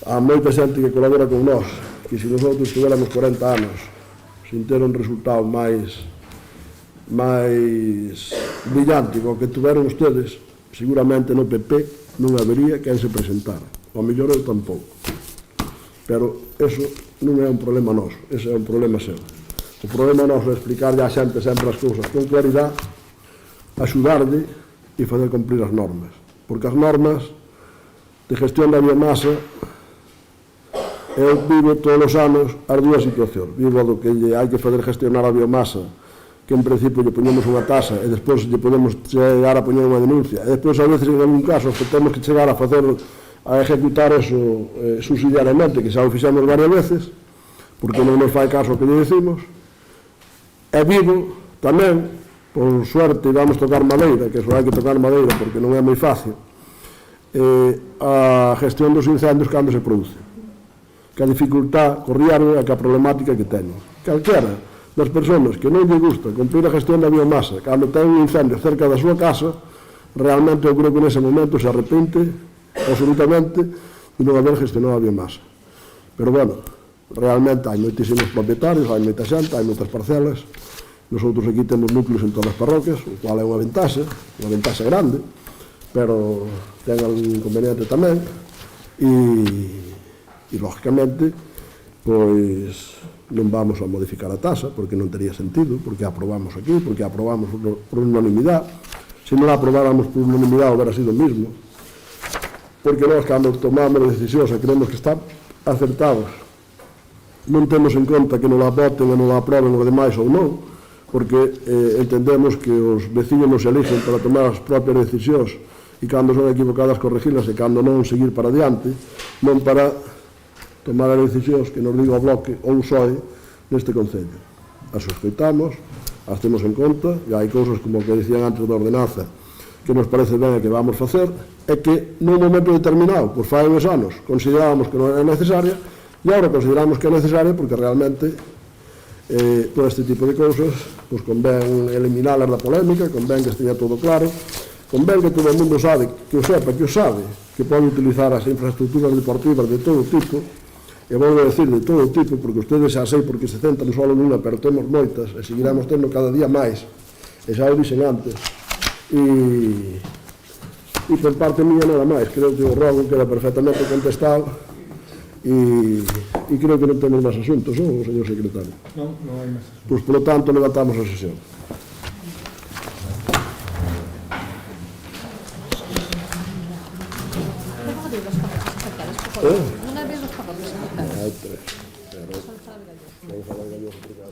a moita xente que colabora con nós, que se nosotros tuviéramos 40 anos sin ter un resultado máis brillante co que tuveron ustedes, seguramente no PP non habería quen se presentara, ao mellor eu tampouco, pero eso non é un problema noso, ese é un problema seu. O problema noso é explicarlle á xente sempre as cousas con claridade, axudarlle e fazer cumprir as normas, porque as normas de gestión da biomasa, eu vivo todos os anos as dúas situacións. Vivo do que hai que fazer gestionar a biomasa, que en principio lle poñemos unha tasa e despois lle podemos chegar a poñer unha denuncia, e despois a veces en algún caso que temos que chegar a facer, a ejecutar eso subsidiariamente, que xa o fixamos varias veces, porque non nos fai caso o que lle decimos. E vivo tamén, por suerte, vamos tocar madeira, que só hai que tocar madeira porque non é moi fácil, a gestión dos incendios cando se produce, que a dificultad corriarme e que a problemática que teño. Calquera das persoas que non lle gusta cumprir a gestión da biomasa cando ten un incendio cerca da súa casa, realmente eu creo que nese momento se arrepente absolutamente de non haber gestionado a biomasa. Pero bueno, realmente hai moitísimos propietarios, hai moita xente, hai moitas parcelas. Nosotros aquí temos núcleos en todas as parroquias, o cual é unha ventaxa grande, pero ten algún inconveniente tamén, e lógicamente pois non vamos a modificar a tasa porque non tería sentido, porque aprobamos aquí, porque aprobamos por unanimidade. Se non a aprobáramos por unanimidade hubiera sido o mismo, porque nós cando tomamos decisións e creemos que están acertados non temos en conta que non a voten e non a aproben os demais ou non, porque entendemos que os vecinos nos eligen para tomar as propias decisións e cando son equivocadas corregilas e cando non seguir para adiante, non para tomar as decisións que nos diga o Bloque ou o PSOE neste Concello. As suspeitamos, as temos en conta, e hai cousas como que dicían antes da ordenanza que nos parece ben e que vamos facer, é que nun momento determinado, por fai uns anos, considerábamos que non era necesaria, e agora consideramos que é necesaria porque realmente todo este tipo de cousas pois convén eliminalas da polémica, convén que esteña todo claro, convén que todo o mundo sabe, que o sepa, que o sabe, que pode utilizar as infraestructuras deportivas de todo tipo, e volvo a decir de todo tipo, porque ustedes xa sei porque se centran só nunha, pero temos moitas, e seguiremos tendo cada día máis, e xa o dixen antes, e por parte mía nada máis, creo que o rogo queda perfectamente contestado, e creo que non temos máis asuntos, o señor secretario. Non hai máis asuntos. Pois, polo tanto, levantamos a sesión. Una vez los papeles Hai tres. Vamos a falar galloso porque...